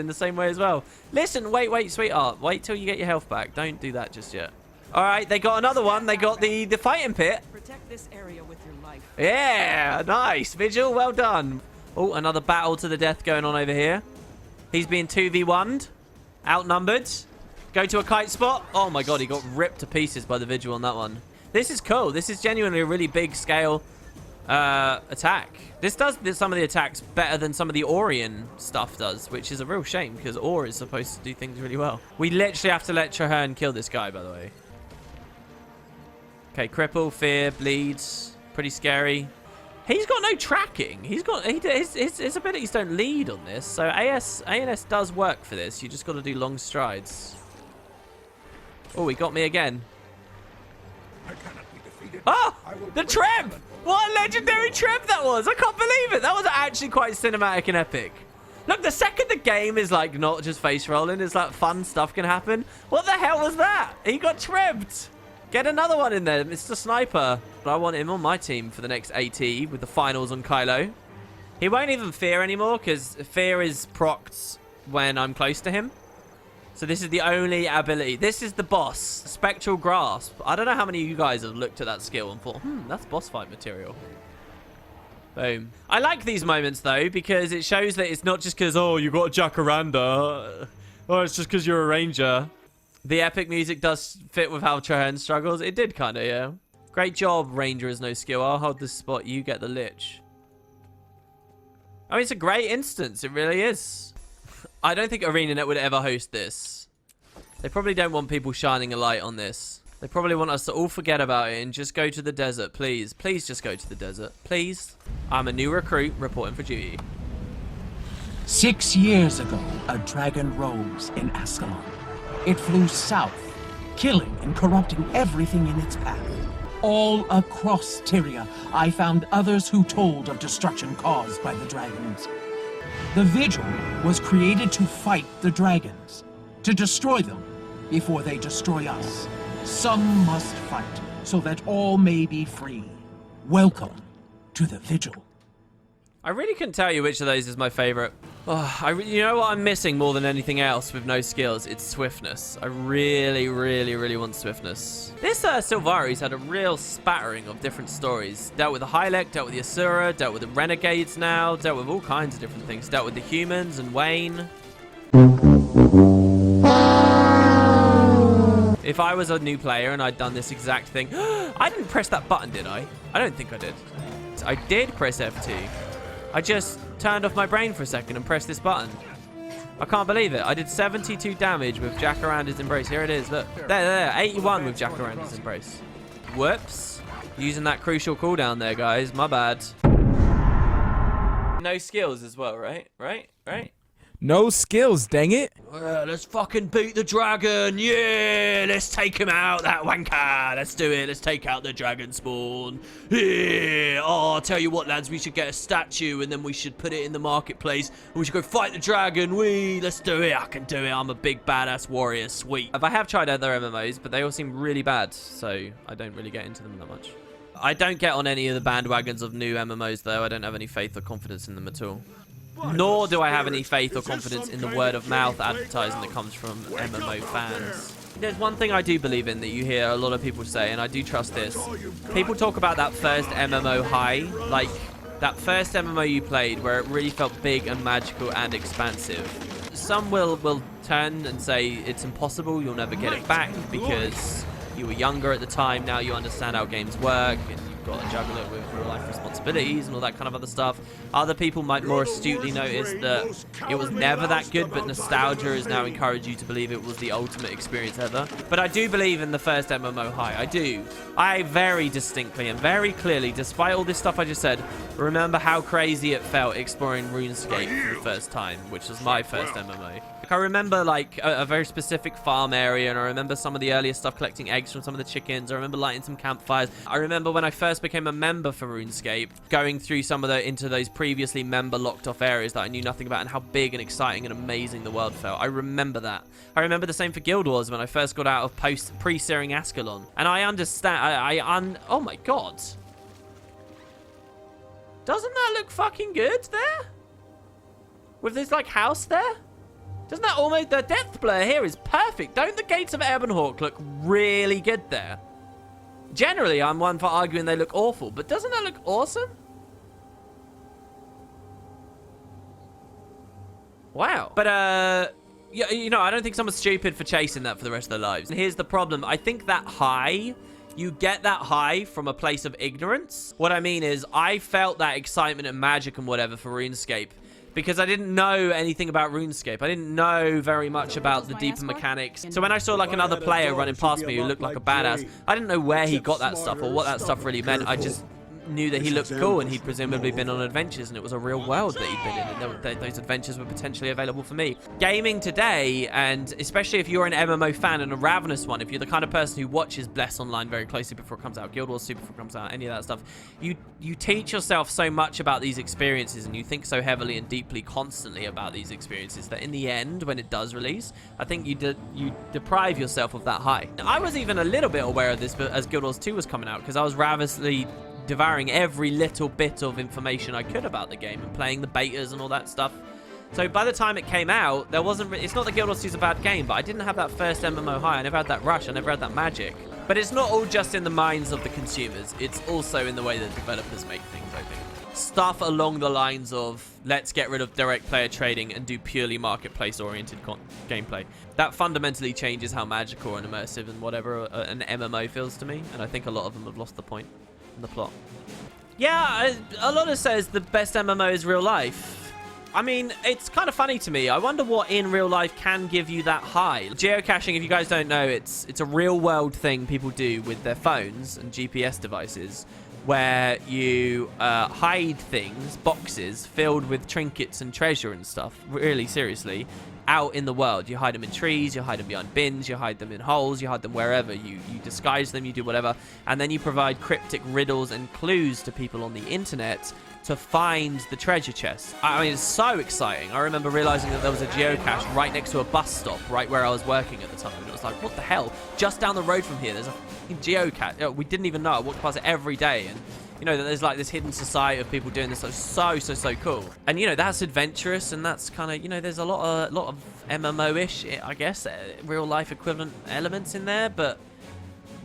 the same way as well. Listen, wait, sweetheart. Wait till you get your health back. Don't do that just yet. All right, they got another one. They got the fighting pit. Protect this area with your life. Yeah, nice. Vigil, well done. Oh, another battle to the death going on over here. He's being 2v1'd. Outnumbered. Go to a kite spot. Oh my god, he got ripped to pieces by the Vigil on that one. This is cool. This is genuinely a really big scale attack. This does some of the attacks better than some of the Orion stuff does, which is a real shame because Or is supposed to do things really well. We literally have to let Traherne kill this guy, by the way. Okay, cripple, fear, bleeds. Pretty scary. He's got no tracking. His abilities don't lead on this. So ANS does work for this. You just got to do long strides. Oh, he got me again. Oh, the Treb! What a legendary Treb that was. I can't believe it. That was actually quite cinematic and epic. Look, the second the game is like not just face rolling, it's like fun stuff can happen. What the hell was that? He got Trebbed. Get another one in there, Mr. Sniper. But I want him on my team for the next AT with the finals on Kylo. He won't even fear anymore because fear is procced when I'm close to him. So this is the only ability. This is the boss. Spectral Grasp. I don't know how many of you guys have looked at that skill and thought, that's boss fight material. Boom. I like these moments, though, because it shows that it's not just because, oh, you got a jacaranda. Oh, it's just because you're a ranger. The epic music does fit with how Zhaitan struggles. It did kind of, yeah. Great job, ranger is no skill. I'll hold this spot. You get the lich. I mean, it's a great instance. It really is. I don't think ArenaNet would ever host this. They probably don't want people shining a light on this. They probably want us to all forget about it and just go to the desert, please. Please just go to the desert. Please. I'm a new recruit reporting for duty. 6 years ago, a dragon rose in Ascalon. It flew south, killing and corrupting everything in its path. All across Tyria, I found others who told of destruction caused by the dragons. The Vigil was created to fight the dragons, to destroy them before they destroy us. Some must fight so that all may be free. Welcome to the Vigil. I really couldn't tell you which of those is my favorite. Oh, you know what I'm missing more than anything else with no skills? It's swiftness. I really, really, really want swiftness. This Sylvari's had a real spattering of different stories. Dealt with the Hylek, dealt with the Asura, dealt with the Renegades now, dealt with all kinds of different things. Dealt with the humans and Wayne. If I was a new player and I'd done this exact thing... I didn't press that button, did I? I don't think I did. I did press F2. I just turned off my brain for a second and pressed this button. I can't believe it. I did 72 damage with Jacaranda's Embrace. Here it is. Look. There. 81 with Jacaranda's Embrace. Whoops. Using that crucial cooldown there, guys. My bad. No skills as well, right? Right? No skills, dang it. Let's fucking beat the dragon. Yeah, let's take him out, that wanker. Let's do it. Let's take out the dragon spawn. Yeah. Oh, I'll tell you what, lads. We should get a statue and then we should put it in the marketplace. And we should go fight the dragon. Let's do it. I can do it. I'm a big badass warrior. Sweet. I have tried other MMOs, but they all seem really bad. So I don't really get into them that much. I don't get on any of the bandwagons of new MMOs, though. I don't have any faith or confidence in them at all. Nor do I have any faith or confidence in the word of mouth advertising that comes from MMO fans. There's one thing I do believe in that you hear a lot of people say, and I do trust this. People talk about that first MMO high, like that first MMO you played where it really felt big and magical and expansive. Some will turn and say it's impossible, you'll never get it back because you were younger at the time, now you understand how games work, and you've got to juggle it with real life responsibilities and all that kind of other stuff. Other people might more astutely notice that it was never that good, but nostalgia has now encouraged you to believe it was the ultimate experience ever. But I do believe in the first MMO high. I do. I very distinctly and very clearly, despite all this stuff I just said, remember how crazy it felt exploring RuneScape for the first time, which was my first MMO. I remember like a very specific farm area, and I remember some of the earlier stuff, collecting eggs from some of the chickens. I remember lighting some campfires. I remember when I first became a member for RuneScape, going through some of into those previously member locked off areas that I knew nothing about, and how big and exciting and amazing the world felt. I remember that. I remember the same for Guild Wars when I first got out of pre-searing Ascalon, and I understand. Oh my god, doesn't that look fucking good there? With this like house there? Doesn't that almost... The depth blur here is perfect. Don't the Gates of Ebonhawk look really good there? Generally, I'm one for arguing they look awful, but doesn't that look awesome? Wow. But, you know, I don't think someone's stupid for chasing that for the rest of their lives. And here's the problem. I think that high... You get that high from a place of ignorance. What I mean is, I felt that excitement and magic and whatever for RuneScape because I didn't know anything about RuneScape. I didn't know very much about the deeper mechanics. So when I saw like another player running past me who looked like a badass, I didn't know where he got that stuff or what that stuff really meant. I just knew that he looked cool and he'd presumably been on adventures and it was a real world that he'd been in, and those adventures were potentially available for me. Gaming today, and especially if you're an MMO fan and a ravenous one, if you're the kind of person who watches Bless Online very closely before it comes out, Guild Wars 2 before it comes out, any of that stuff, you teach yourself so much about these experiences and you think so heavily and deeply constantly about these experiences that in the end, when it does release, I think you deprive yourself of that high. I was even a little bit aware of this as Guild Wars 2 was coming out because I was ravenously devouring every little bit of information I could about the game and playing the betas and all that stuff. So by the time it came out, there wasn't... It's not that Guild Wars 2 is a bad game, but I didn't have that first MMO high. I never had that rush. I never had that magic. But it's not all just in the minds of the consumers. It's also in the way that developers make things, I think. Stuff along the lines of, let's get rid of direct player trading and do purely marketplace-oriented gameplay. That fundamentally changes how magical and immersive and whatever an MMO feels to me. And I think a lot of them have lost the point in the plot. Yeah, a lot of says the best MMO is real life. I mean, it's kind of funny to me. I wonder what in real life can give you that high. Geocaching, if you guys don't know, it's a real world thing people do with their phones and GPS devices, where you hide things, boxes filled with trinkets and treasure and stuff, really seriously, out in the world. You hide them in trees, you hide them behind bins, you hide them in holes, you hide them wherever. You disguise them, you do whatever, and then you provide cryptic riddles and clues to people on the internet to find the treasure chests. I mean, it's so exciting. I remember realizing that there was a geocache right next to a bus stop, right where I was working at the time. And it was like, what the hell? Just down the road from here, there's a fucking geocache. We didn't even know. I walked past it every day. And, you know, there's like this hidden society of people doing this. So cool. And, you know, that's adventurous. And that's kind of, you know, there's a lot of MMO-ish, I guess, real life equivalent elements in there. But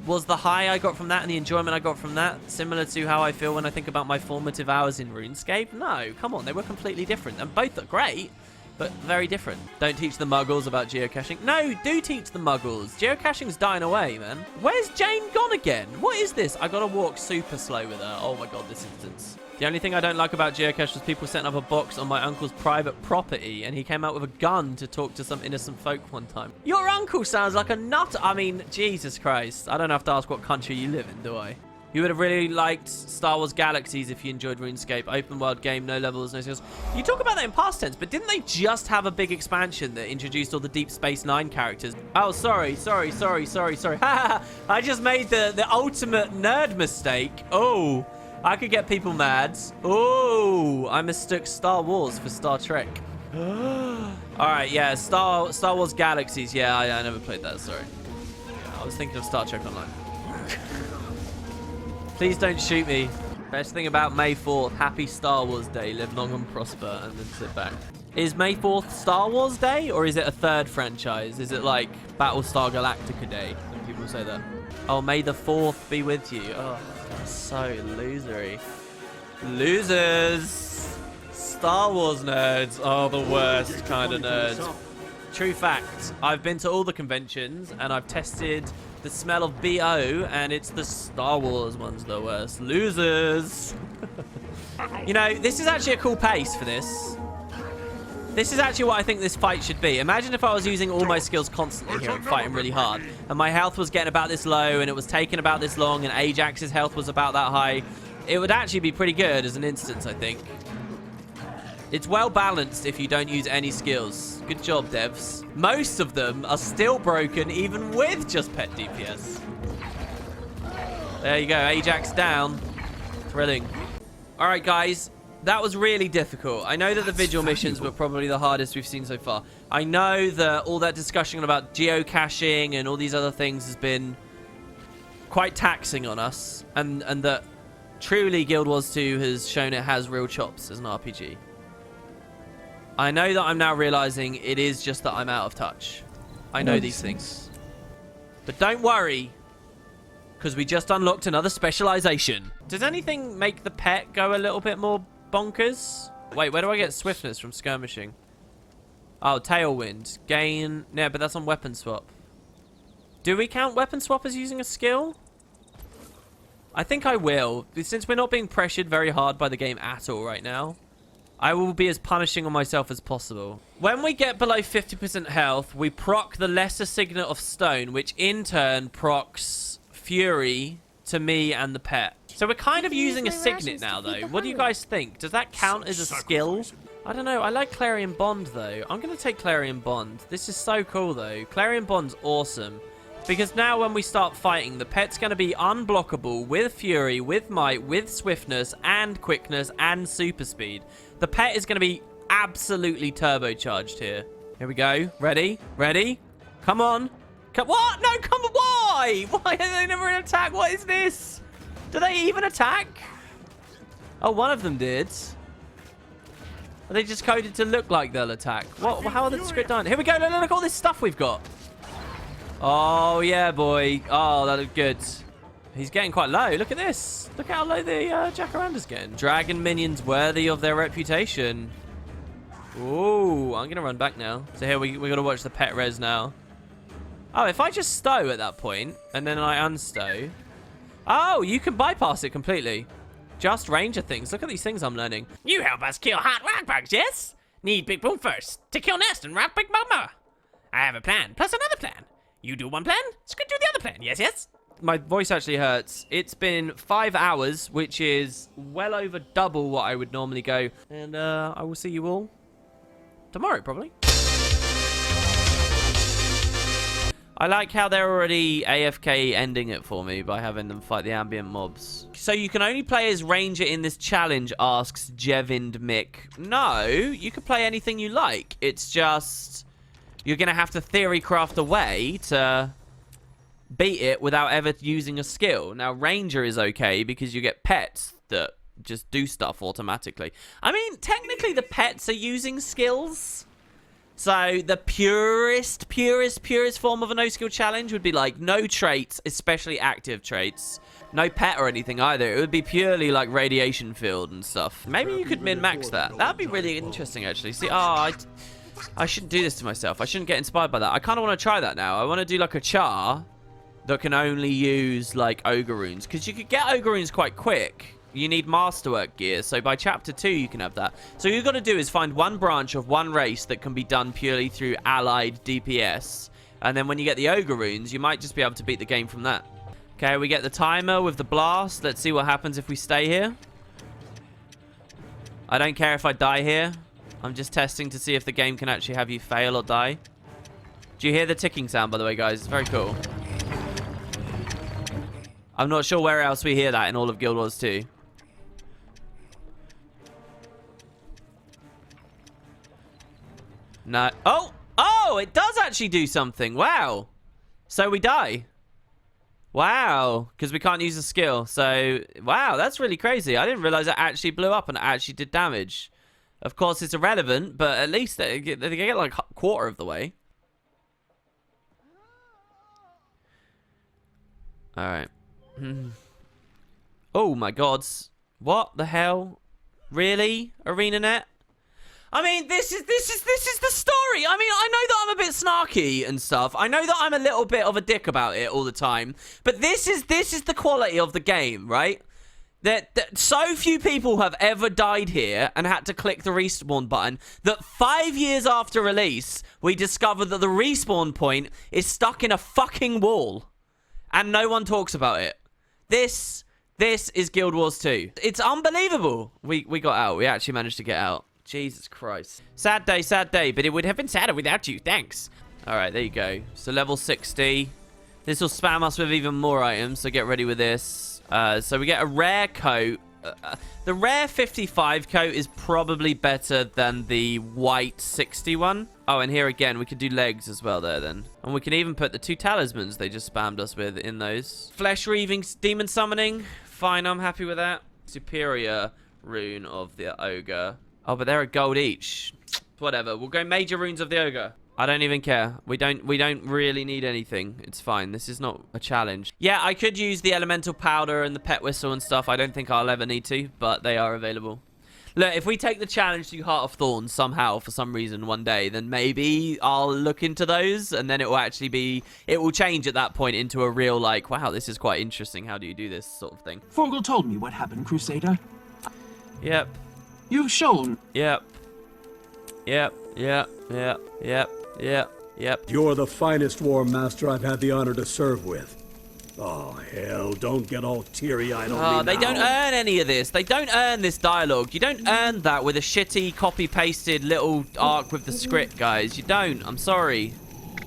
was the high I got from that and the enjoyment I got from that similar to how I feel when I think about my formative hours in RuneScape? No, come on, they were completely different. And both are great, but very different. Don't teach the muggles about geocaching. No, do teach the muggles. Geocaching's dying away, man. Where's Jane gone again? What is this? I gotta walk super slow with her. Oh my god, this instance. The only thing I don't like about geocache was people setting up a box on my uncle's private property, and he came out with a gun to talk to some innocent folk one time. Your uncle sounds like a nut. I mean, Jesus Christ. I don't have to ask what country you live in, do I? You would have really liked Star Wars Galaxies if you enjoyed RuneScape. Open world game, no levels, no skills. You talk about that in past tense, but didn't they just have a big expansion that introduced all the Deep Space Nine characters? Oh, sorry. Ha! I just made the ultimate nerd mistake. Oh, I could get people mad. Oh, I mistook Star Wars for Star Trek. All right, yeah, Star Wars Galaxies. Yeah, I never played that, sorry. Yeah, I was thinking of Star Trek Online. Please don't shoot me. Best thing about May 4th, happy Star Wars Day. Live long and prosper, and then sit back. Is May 4th Star Wars Day, or is it a third franchise? Is it like Battlestar Galactica Day, when people say that? Oh, May the 4th be with you. Oh, that's so losery. Losers! Star Wars nerds are the worst kind of nerds. True fact, I've been to all the conventions, and I've tested the smell of BO, and it's the Star Wars ones the worst. Losers! You know, this is actually a cool pace for this. This is actually what I think this fight should be. Imagine if I was using all my skills constantly here and fighting really hard, and my health was getting about this low, and it was taking about this long, and Ajax's health was about that high. It would actually be pretty good as an instance, I think. It's well balanced if you don't use any skills. Good job, devs. Most of them are still broken even with just pet DPS. There you go, Ajax down. Thrilling. All right, guys. That was really difficult. I know that the Vigil missions were probably the hardest we've seen so far. I know that all that discussion about geocaching and all these other things has been quite taxing on us. And that truly Guild Wars 2 has shown it has real chops as an RPG. I know that I'm now realizing it is just that I'm out of touch. I know these things. But don't worry, because we just unlocked another specialization. Does anything make the pet go a little bit more bonkers? Wait, where do I get swiftness from skirmishing? Oh, tailwind. Gain. Yeah, but that's on weapon swap. Do we count weapon swap as using a skill? I think I will. Since we're not being pressured very hard by the game at all right now, I will be as punishing on myself as possible. When we get below 50% health, we proc the Lesser Signet of Stone, which in turn procs Fury to me and the pet. So we're kind of using a Signet now, though. What do you guys think? Does that count as a skill? I don't know. I like Clarion Bond, though. I'm going to take Clarion Bond. This is so cool, though. Clarion Bond's awesome. Because now when we start fighting, the pet's going to be unblockable with Fury, with Might, with Swiftness, and Quickness, and Super Speed. The pet is going to be absolutely turbocharged here. Here we go. Ready? Ready? Come on. What? No, come on. Why? Why are they never in attack? What is this? Do they even attack? Oh, one of them did. Are they just coded to look like they'll attack? What? How are the script done? Here we go. Look at all this stuff we've got. Oh, yeah, boy. Oh, that looks good. He's getting quite low. Look at this. Look how low the Jacaranda's getting. Dragon minions worthy of their reputation. Ooh, I'm going to run back now. So here we got to watch the pet res now. Oh, if I just stow at that point, and then I unstow. Oh, you can bypass it completely. Just ranger things. Look at these things I'm learning. You help us kill hot rock bugs, yes? Need Big Boom first. To kill Nest and rock Big Mama. I have a plan, plus another plan. You do one plan, Squid do the other plan. Yes, yes? My voice actually hurts. It's been 5 hours, which is well over double what I would normally go. And I will see you all tomorrow, probably. I like how they're already AFK ending it for me by having them fight the ambient mobs. So you can only play as Ranger in this challenge, asks Jevind Mick. No, you can play anything you like. It's just you're going to have to theory craft a way to beat it without ever using a skill. Now, Ranger is okay because you get pets that just do stuff automatically. I mean, technically the pets are using skills. So the purest form of a no-skill challenge would be like no traits, especially active traits. No pet or anything either. It would be purely like radiation field and stuff. Maybe you could min-max that. That'd be really interesting, actually. See, I shouldn't do this to myself. I shouldn't get inspired by that. I kind of want to try that now. I want to do like a char that can only use like ogre runes. Because you could get ogre runes quite quick. You need masterwork gear, so by chapter 2 you can have that. So all you've got to do is find one branch of one race that can be done purely through allied DPS, and then when you get the ogre runes, you might just be able to beat the game from that. Okay, we get the timer with the blast. Let's see what happens if we stay here. I don't care if I die here. I'm just testing to see if the game can actually have you fail or die. Do you hear the ticking sound, by the way, guys? It's very cool. I'm not sure where else we hear that in all of Guild Wars 2. No. Oh, it does actually do something. Wow. So we die. Wow. Because we can't use a skill. So, wow, that's really crazy. I didn't realize it actually blew up and it actually did damage. Of course, it's irrelevant, but at least they get like a quarter of the way. All right. Oh, my God. What the hell? Really? ArenaNet? I mean, this is the story. I mean, I know that I'm a bit snarky and stuff. I know that I'm a little bit of a dick about it all the time. But this is the quality of the game, right? That so few people have ever died here and had to click the respawn button that 5 years after release, we discovered that the respawn point is stuck in a fucking wall. And no one talks about it. This is Guild Wars 2. It's unbelievable. We got out. We actually managed to get out. Jesus Christ. Sad day, but it would have been sadder without you. Thanks. All right, there you go. So level 60. This will spam us with even more items, so get ready with this. So we get a rare coat. The rare 55 coat is probably better than the white 60 one. Oh, and here again, we could do legs as well there then. And we can even put the 2 talismans they just spammed us with in those. Flesh reaving, demon summoning. Fine, I'm happy with that. Superior rune of the ogre. Oh, but they're a gold each. Whatever. We'll go major runes of the ogre. I don't even care. We don't really need anything. It's fine. This is not a challenge. Yeah, I could use the elemental powder and the pet whistle and stuff. I don't think I'll ever need to, but they are available. Look, if we take the challenge to Heart of Thorns somehow, for some reason, one day, then maybe I'll look into those, and then it will actually be... It will change at that point into a real, like, wow, this is quite interesting. How do you do this sort of thing? Forgel told me what happened, Crusader. Yep. You've shown... Yep. You're the finest war master I've had the honor to serve with. Oh, hell, don't get all teary-eyed on me they now. don't earn any of this. They don't earn this dialogue. You don't earn that with a shitty copy-pasted little arc with the script, guys. You don't. I'm sorry.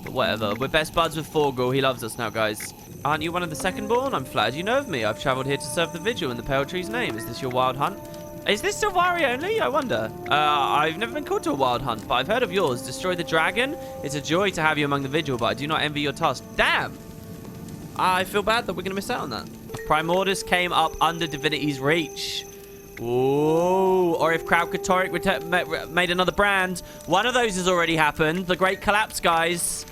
But whatever. We're best buds with Forgel. He loves us now, guys. Aren't you one of the second-born? I'm flattered you know of me. I've travelled here to serve the vigil in the Pale Tree's name. Is this your wild hunt? Is this Sylvari only? I wonder. I've never been called to a wild hunt, but I've heard of yours. Destroy the dragon? It's a joy to have you among the vigil, but I do not envy your task. Damn! I feel bad that we're going to miss out on that. Primordus came up under Divinity's reach. Ooh. Or if Kralkatoric made another brand. One of those has already happened. The Great Collapse, guys.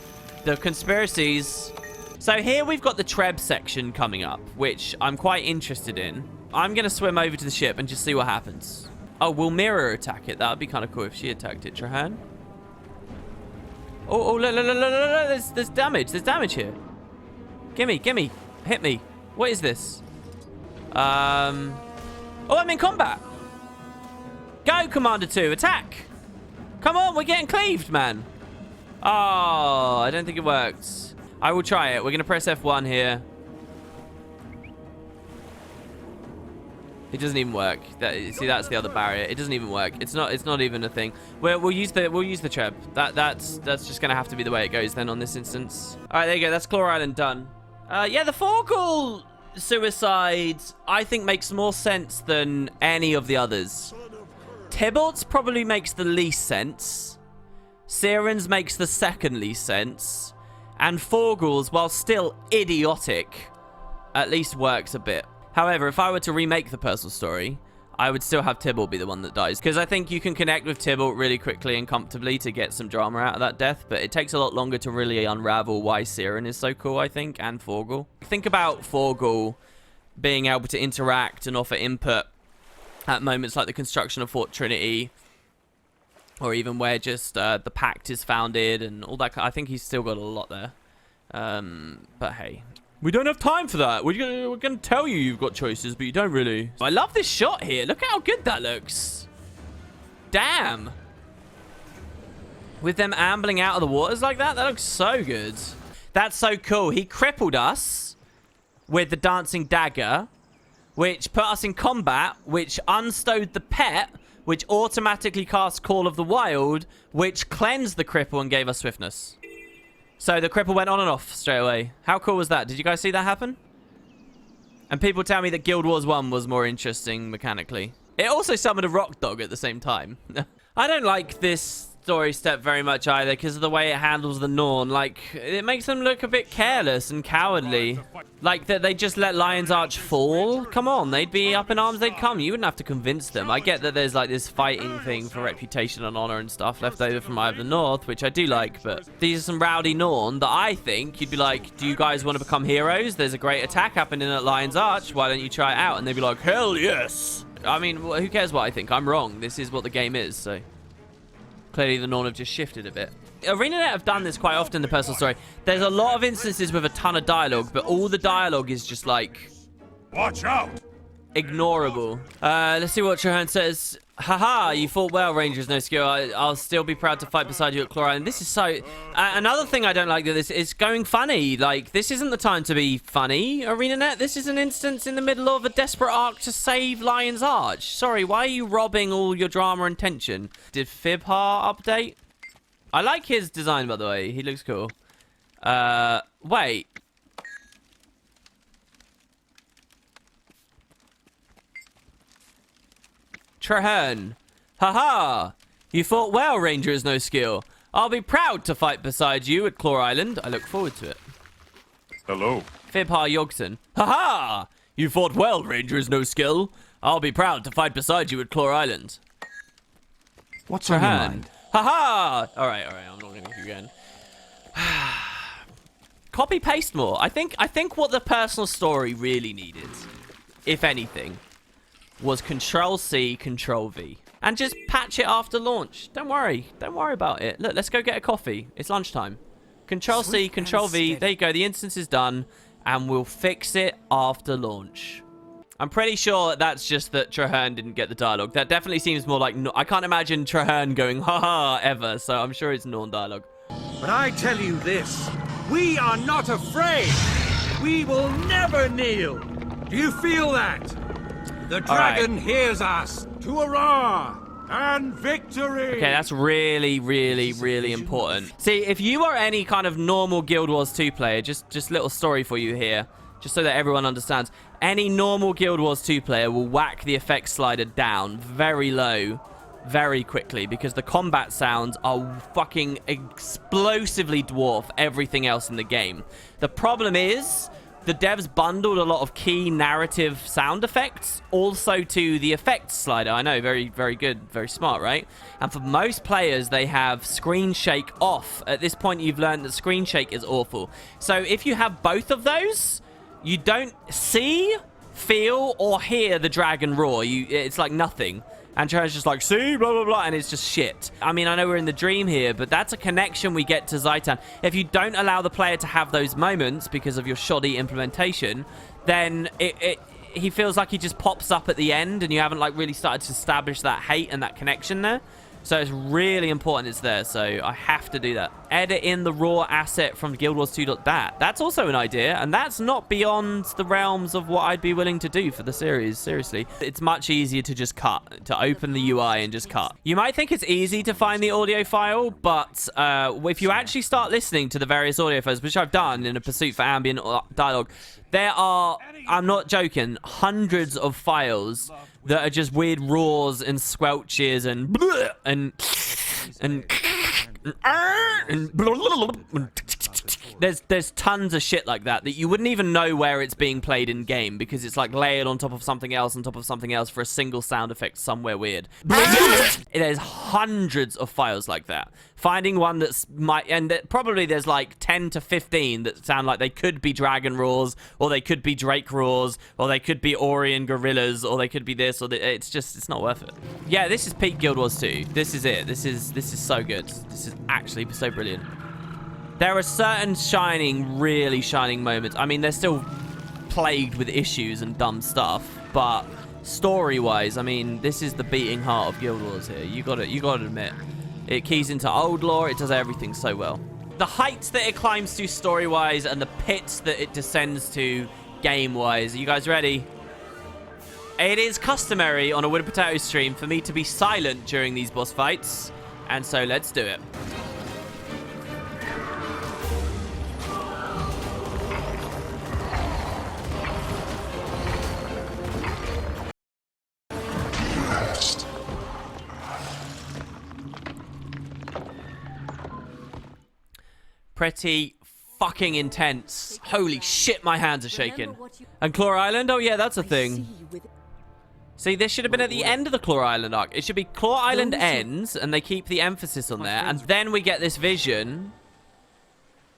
The conspiracies. So here we've got the Treb section coming up, which I'm quite interested in. I'm going to swim over to the ship and just see what happens. Oh, will Mirror attack it? That would be kind of cool if she attacked it. Trahan? Oh, look. There's damage. There's damage here. Gimme. Hit me. What is this? Oh, I'm in combat. Go, Commander 2. Attack. Come on, we're getting cleaved, man. Oh, I don't think it worked. I will try it. We're going to press F1 here. It doesn't even work. See, that's the other barrier. It doesn't even work. It's not even a thing. We'll use the Treb. That's just gonna have to be the way it goes then on this instance. All right, there you go. That's Claw Island done. Yeah, the Forgal suicide I think makes more sense than any of the others. Tybalt's probably makes the least sense. Siren's makes the second least sense, and Forgal's, while still idiotic, at least works a bit. However, if I were to remake the personal story, I would still have Tybalt be the one that dies. Because I think you can connect with Tybalt really quickly and comfortably to get some drama out of that death. But it takes a lot longer to really unravel why Siren is so cool, I think, and Forgal. Think about Forgal being able to interact and offer input at moments like the construction of Fort Trinity. Or even where just the Pact is founded and all that. I think he's still got a lot there. But hey. We don't have time for that. We're gonna tell you you've got choices, but you don't really. I love this shot here. Look how good that looks. Damn. With them ambling out of the waters like that, that looks so good. That's so cool. He crippled us with the dancing dagger, which put us in combat, which unstowed the pet, which automatically cast Call of the Wild, which cleansed the cripple and gave us swiftness. So the cripple went on and off straight away. How cool was that? Did you guys see that happen? And people tell me that Guild Wars 1 was more interesting mechanically. It also summoned a rock dog at the same time. I don't like this story step very much either because of the way it handles the Norn. Like, it makes them look a bit careless and cowardly. Like, that they just let Lion's Arch fall? Come on, they'd be up in arms, they'd come. You wouldn't have to convince them. I get that there's, like, this fighting thing for reputation and honor and stuff left over from Eye of the North, which I do like, but these are some rowdy Norn that I think you'd be like, do you guys want to become heroes? There's a great attack happening at Lion's Arch. Why don't you try it out? And they'd be like, hell yes! I mean, who cares what I think? I'm wrong. This is what the game is, so... Clearly, the Norn have just shifted a bit. ArenaNet have done this quite often in the personal story. There's a lot of instances with a ton of dialogue, but all the dialogue is just like... Watch out! Ignorable. Let's see what Trahan says. Haha, you fought well, Rangers, no skill. I'll still be proud to fight beside you at Claw Island. This is so... another thing I don't like that this is going funny. Like, this isn't the time to be funny, ArenaNet. This is an instance in the middle of a desperate arc to save Lion's Arch. Sorry, why are you robbing all your drama and tension? Did Fibha update? I like his design, by the way. He looks cool. Wait. Trahan. Haha! You fought well, Ranger is no skill. I'll be proud to fight beside you at Claw Island. I look forward to it. Hello. Fibha Yogson. Haha! You fought well, Ranger is no skill. I'll be proud to fight beside you at Claw Island. What's on your mind? Haha! Alright, I'm not gonna keep going. Copy paste more. I think what the personal story really needed, if anything, was Control-C, Control-V. And just patch it after launch. Don't worry about it. Look, let's go get a coffee. It's lunchtime. Control-C, Control-V. There you go. The instance is done. And we'll fix it after launch. I'm pretty sure that's just that Trahan didn't get the dialogue. That definitely seems more like... I can't imagine Trahan going, haha, ever. So I'm sure it's Norn dialogue. But I tell you this. We are not afraid. We will never kneel. Do you feel that? The dragon hears us. To hurrah and victory. Okay, that's really, really, really important. See, if you are any kind of normal Guild Wars 2 player, just little story for you here, just so that everyone understands. Any normal Guild Wars 2 player will whack the effects slider down very low, very quickly, because the combat sounds are fucking explosively dwarf everything else in the game. The problem is, The devs bundled a lot of key narrative sound effects also to the effects slider. I know, very, very good, very smart, right? And for most players, they have screen shake off. At this point, you've learned that screen shake is awful. So if you have both of those, you don't see, feel, or hear the dragon roar. It's like nothing. And Chaitan's just like, see, blah, blah, blah, and it's just shit. I mean, I know we're in the dream here, but that's a connection we get to Zhaitan. If you don't allow the player to have those moments because of your shoddy implementation, then he feels like he just pops up at the end and you haven't, like, really started to establish that hate and that connection there. So it's really important it's there, so I have to do that. Edit in the raw asset from Guild Wars 2.dat. That's also an idea, and that's not beyond the realms of what I'd be willing to do for the series, seriously. It's much easier to just cut, to open the UI and just cut. You might think it's easy to find the audio file, but if you actually start listening to the various audio files, which I've done in a pursuit for ambient dialogue, there are, I'm not joking, hundreds of files that are just weird roars and squelches and there's tons of shit like that you wouldn't even know where it's being played in game because it's like layered on top of something else for a single sound effect somewhere weird. There's hundreds of files like that. Finding one that's probably there's like 10 to 15 that sound like they could be dragon roars, or they could be drake roars, or they could be Orion gorillas, or they could be this, or it's not worth it. Yeah, this is peak Guild Wars 2. This is it. This is so good. This is actually so brilliant. There are certain really shining moments. I mean, they're still plagued with issues and dumb stuff, but story-wise, I mean, this is the beating heart of Guild Wars here. You got to admit. It keys into old lore. It does everything so well. The heights that it climbs to story-wise and the pits that it descends to game-wise. Are you guys ready? It is customary on a Wood and Potato stream for me to be silent during these boss fights, and so let's do it. Pretty fucking intense. Holy shit, my hands are shaking. And Claw Island? Oh yeah, that's a thing. See, this should have been at the end of the Claw Island arc. It should be Claw Island ends, and they keep the emphasis on there, and then we get this vision.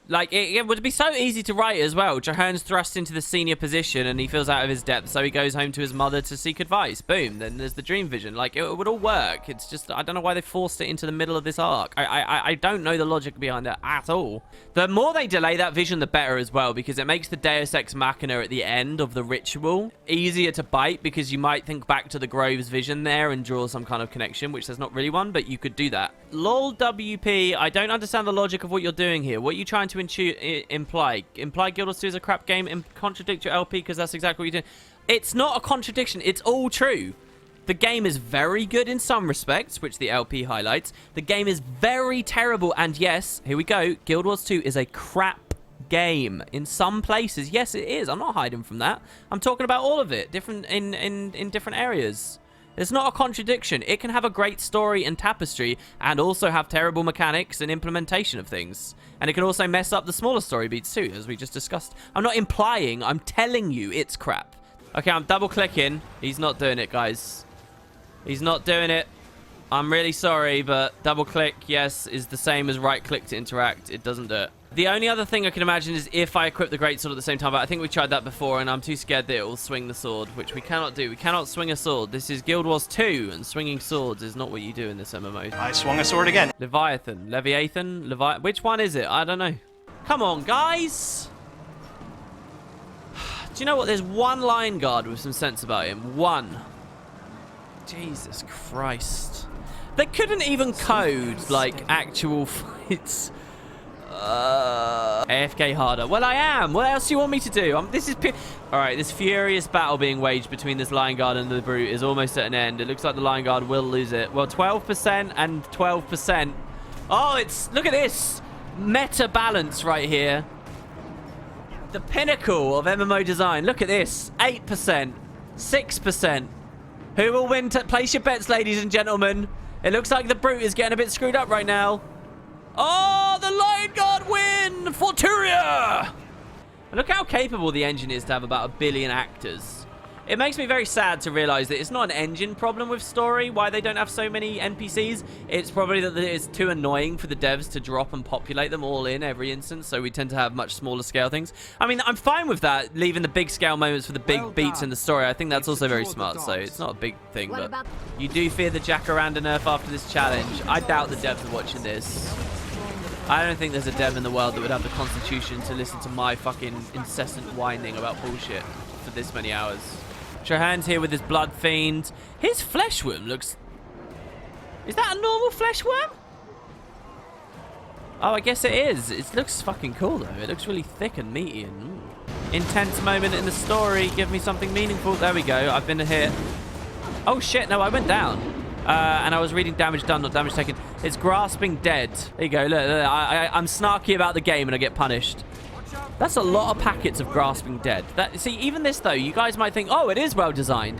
Like, it would be so easy to write as well. Zhaitan's thrust into the senior position, and he feels out of his depth, so he goes home to his mother to seek advice. Boom. Then there's the dream vision. Like, it would all work. It's just, I don't know why they forced it into the middle of this arc. I don't know the logic behind it at all. The more they delay that vision, the better as well, because it makes the Deus Ex Machina at the end of the ritual easier to bite, because you might think back to the Grove's vision there and draw some kind of connection, which there's not really one, but you could do that. Lol WP, I don't understand the logic of what you're doing here. What are you trying to imply Guild Wars 2 is a crap game and contradict your LP, because that's exactly what you're doing. It's not a contradiction. It's all true. The game is very good in some respects, which the LP highlights. The game is very terrible, and yes, here we go, Guild Wars 2 is a crap game in some places. Yes, it is. I'm not hiding from that. I'm talking about all of it, different in different areas. It's not a contradiction. It can have a great story and tapestry and also have terrible mechanics and implementation of things. And it can also mess up the smaller story beats too, as we just discussed. I'm not implying, I'm telling you it's crap. Okay, I'm double clicking. He's not doing it, guys. He's not doing it. I'm really sorry, but double click, yes, is the same as right click to interact. It doesn't do it. The only other thing I can imagine is if I equip the greatsword at the same time, but I think we tried that before, and I'm too scared that it will swing the sword, which we cannot do. We cannot swing a sword. This is Guild Wars 2, and swinging swords is not what you do in this MMO. I swung a sword again. Leviathan. Leviathan? Which one is it? I don't know. Come on, guys! Do you know what? There's one Lion Guard with some sense about him. One. Jesus Christ. They couldn't even code, like, actual fights. AFK harder. Well, I am. What else do you want me to do? Alright, this furious battle being waged between this Lion Guard and the Brute is almost at an end. It looks like the Lion Guard will lose it. Well, 12% and 12%. Oh, look at this. Meta balance right here. The pinnacle of MMO design. Look at this. 8%. 6%. Who will win? Place your bets, ladies and gentlemen. It looks like the Brute is getting a bit screwed up right now. Oh, the Lion Guard win! Forturia! And look how capable the engine is to have about 1 billion actors. It makes me very sad to realize that it's not an engine problem with story, why they don't have so many NPCs. It's probably that it's too annoying for the devs to drop and populate them all in every instance, so we tend to have much smaller scale things. I mean, I'm fine with that, leaving the big scale moments for the big beats in the story. I think that's also very smart, so it's not a big thing, but you do fear the Jacaranda nerf after this challenge. I doubt the devs are watching this. I don't think there's a dev in the world that would have the constitution to listen to my fucking incessant whining about bullshit for this many hours. Zhaitan's here with his blood fiend. His flesh worm looks... Is that a normal flesh worm? Oh, I guess it is. It looks fucking cool, though. It looks really thick and meaty. And intense moment in the story. Give me something meaningful. There we go. I've been hit. Oh, shit. No, I went down. And I was reading damage done, not damage taken. It's grasping dead. There you go. Look, I'm snarky about the game and I get punished. That's a lot of packets of grasping dead. See, even this, though, you guys might think, oh, it is well designed.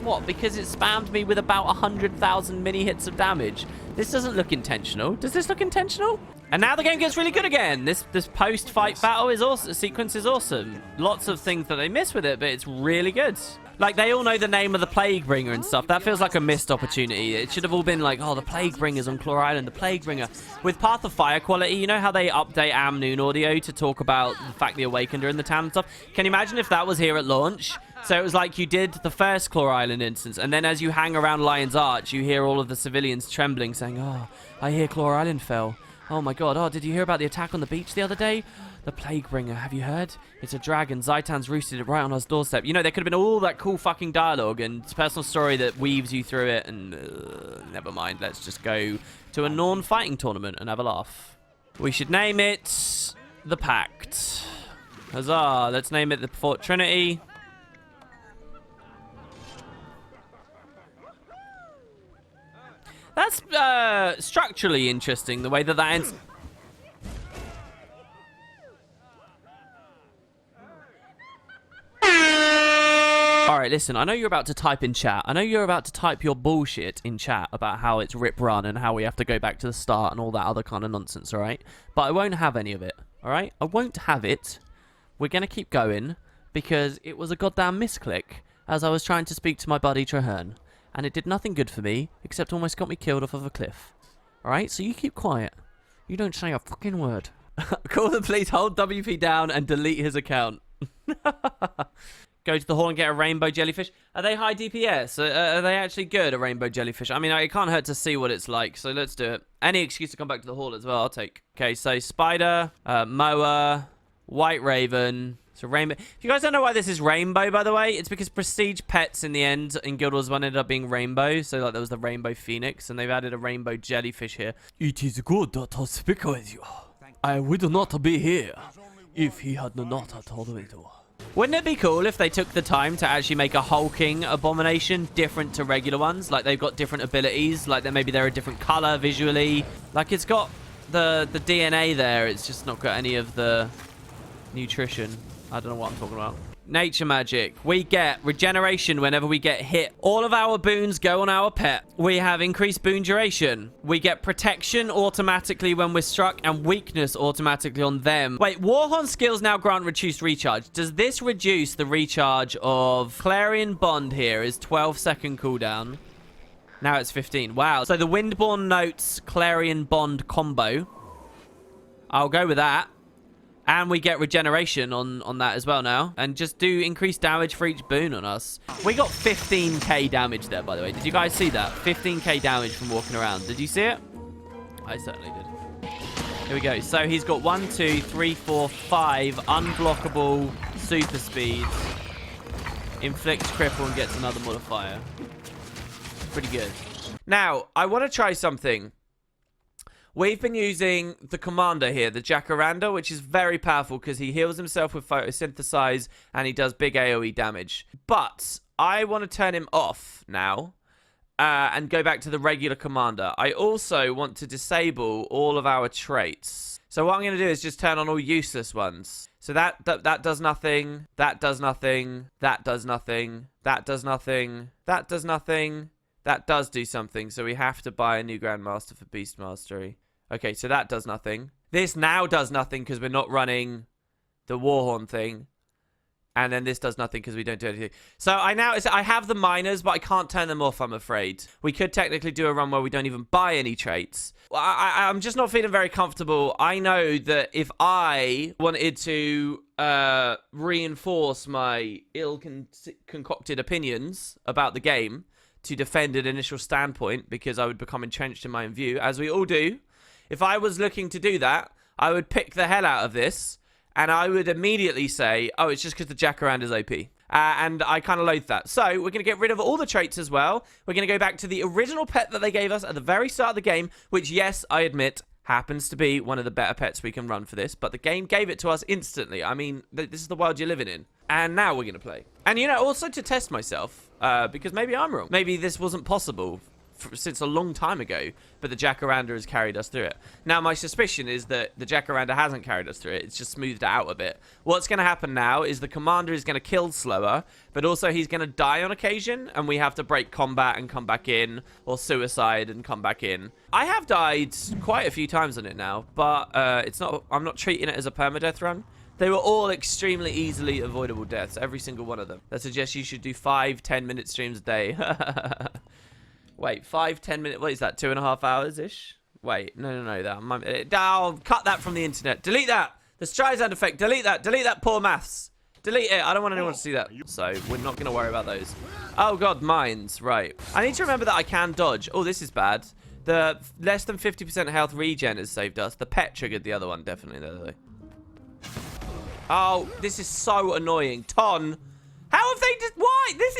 What? Because it spammed me with about 100,000 mini hits of damage. This doesn't look intentional. Does this look intentional? And now the game gets really good again. This post-fight battle is awesome. Sequence is awesome. Lots of things that they miss with it, but it's really good. Like, they all know the name of the Plague Bringer and stuff. That feels like a missed opportunity. It should have all been like, oh, the Plague Bringer's on Claw Island, the Plague Bringer. With Path of Fire quality, you know how they update Amnoon audio to talk about the fact the Awakened are in the town and stuff? Can you imagine if that was here at launch? So it was like you did the first Claw Island instance, and then as you hang around Lion's Arch, you hear all of the civilians trembling, saying, oh, I hear Claw Island fell. Oh my god, oh, did you hear about the attack on the beach the other day? The Plague Bringer, have you heard? It's a dragon. Zhaitan's roosted it right on our doorstep. You know, there could have been all that cool fucking dialogue and personal story that weaves you through it, and never mind. Let's just go to a Norn fighting tournament and have a laugh. We should name it the Pact. Huzzah! Let's name it the Fort Trinity. That's structurally interesting, the way that ends. Alright, listen, I know you're about to type in chat. I know you're about to type your bullshit in chat about how it's rip run and how we have to go back to the start and all that other kind of nonsense, alright? But I won't have any of it, alright? I won't have it. We're going to keep going because it was a goddamn misclick as I was trying to speak to my buddy Zhaitan. And it did nothing good for me except almost got me killed off of a cliff. Alright, so you keep quiet. You don't say a fucking word. Call the police, hold WP down and delete his account. Go to the hall and get a rainbow jellyfish. Are they high DPS? Are they actually good, a rainbow jellyfish? I mean, it can't hurt to see what it's like, so let's do it. Any excuse to come back to the hall as well, I'll take. Okay, so spider, moa, white raven. So rainbow. If you guys don't know why this is rainbow, by the way, it's because prestige pets in the end in Guild Wars 1 ended up being rainbow. So like there was the rainbow phoenix, and they've added a rainbow jellyfish here. It is good to speak with you. I would not be here if he had not told me to. Wouldn't it be cool if they took the time to actually make a hulking abomination different to regular ones? Like they've got different abilities, like maybe they're a different color visually. Like it's got the DNA there, it's just not got any of the nutrition. I don't know what I'm talking about. Nature magic. We get regeneration whenever we get hit. All of our boons go on our pet. We have increased boon duration. We get protection automatically when we're struck and weakness automatically on them. Wait, Warhorn skills now grant reduced recharge. Does this reduce the recharge of Clarion Bond here is 12-second cooldown. Now it's 15. Wow. So the Windborn Notes Clarion Bond combo. I'll go with that. And we get regeneration on that as well now. And just do increased damage for each boon on us. We got 15k damage there, by the way. Did you guys see that? 15k damage from walking around. Did you see it? I certainly did. Here we go. So he's got 1, 2, 3, 4, 5 unblockable super speeds. Inflicts cripple and gets another modifier. Pretty good. Now, I want to try something. We've been using the commander here, the Jacaranda, which is very powerful because he heals himself with photosynthesize and he does big AoE damage. But I want to turn him off now and go back to the regular commander. I also want to disable all of our traits. So what I'm going to do is just turn on all useless ones. So that does nothing, that does nothing, that does nothing, that does nothing, that does nothing, that does do something. So we have to buy a new Grandmaster for Beast Mastery. Okay, so that does nothing. This now does nothing because we're not running the Warhorn thing. And then this does nothing because we don't do anything. So I have the miners, but I can't turn them off, I'm afraid. We could technically do a run where we don't even buy any traits. I'm just not feeling very comfortable. I know that if I wanted to reinforce my ill-concocted opinions about the game to defend an initial standpoint, because I would become entrenched in my own view, as we all do, if I was looking to do that, I would pick the hell out of this. And I would immediately say, oh, it's just because the Jacaranda is OP. And I kind of loathe that. So we're going to get rid of all the traits as well. We're going to go back to the original pet that they gave us at the very start of the game, which, yes, I admit, happens to be one of the better pets we can run for this. But the game gave it to us instantly. I mean, this is the world you're living in. And now we're going to play. And, you know, also to test myself, because maybe I'm wrong. Maybe this wasn't possible since a long time ago, but the Jacaranda has carried us through it. Now, my suspicion is that the Jacaranda hasn't carried us through it. It's just smoothed it out a bit. What's going to happen now is the commander is going to kill slower, but also he's going to die on occasion, and we have to break combat and come back in, or suicide and come back in. I have died quite a few times on it now, but I'm not treating it as a permadeath run. They were all extremely easily avoidable deaths, every single one of them. I suggest you should do 5 10-minute streams a day. Wait, 5 10 minutes. What is that? 2.5 hours-ish? Wait, no. I'll cut that from the internet. Delete that. The Zhaitan effect. Delete that. Delete that poor maths. Delete it. I don't want anyone to see that. So we're not going to worry about those. Oh, God, mines. Right. I need to remember that I can dodge. Oh, this is bad. The less than 50% health regen has saved us. The pet triggered the other one, definitely, though. Oh, this is so annoying. Ton. How have they... Why?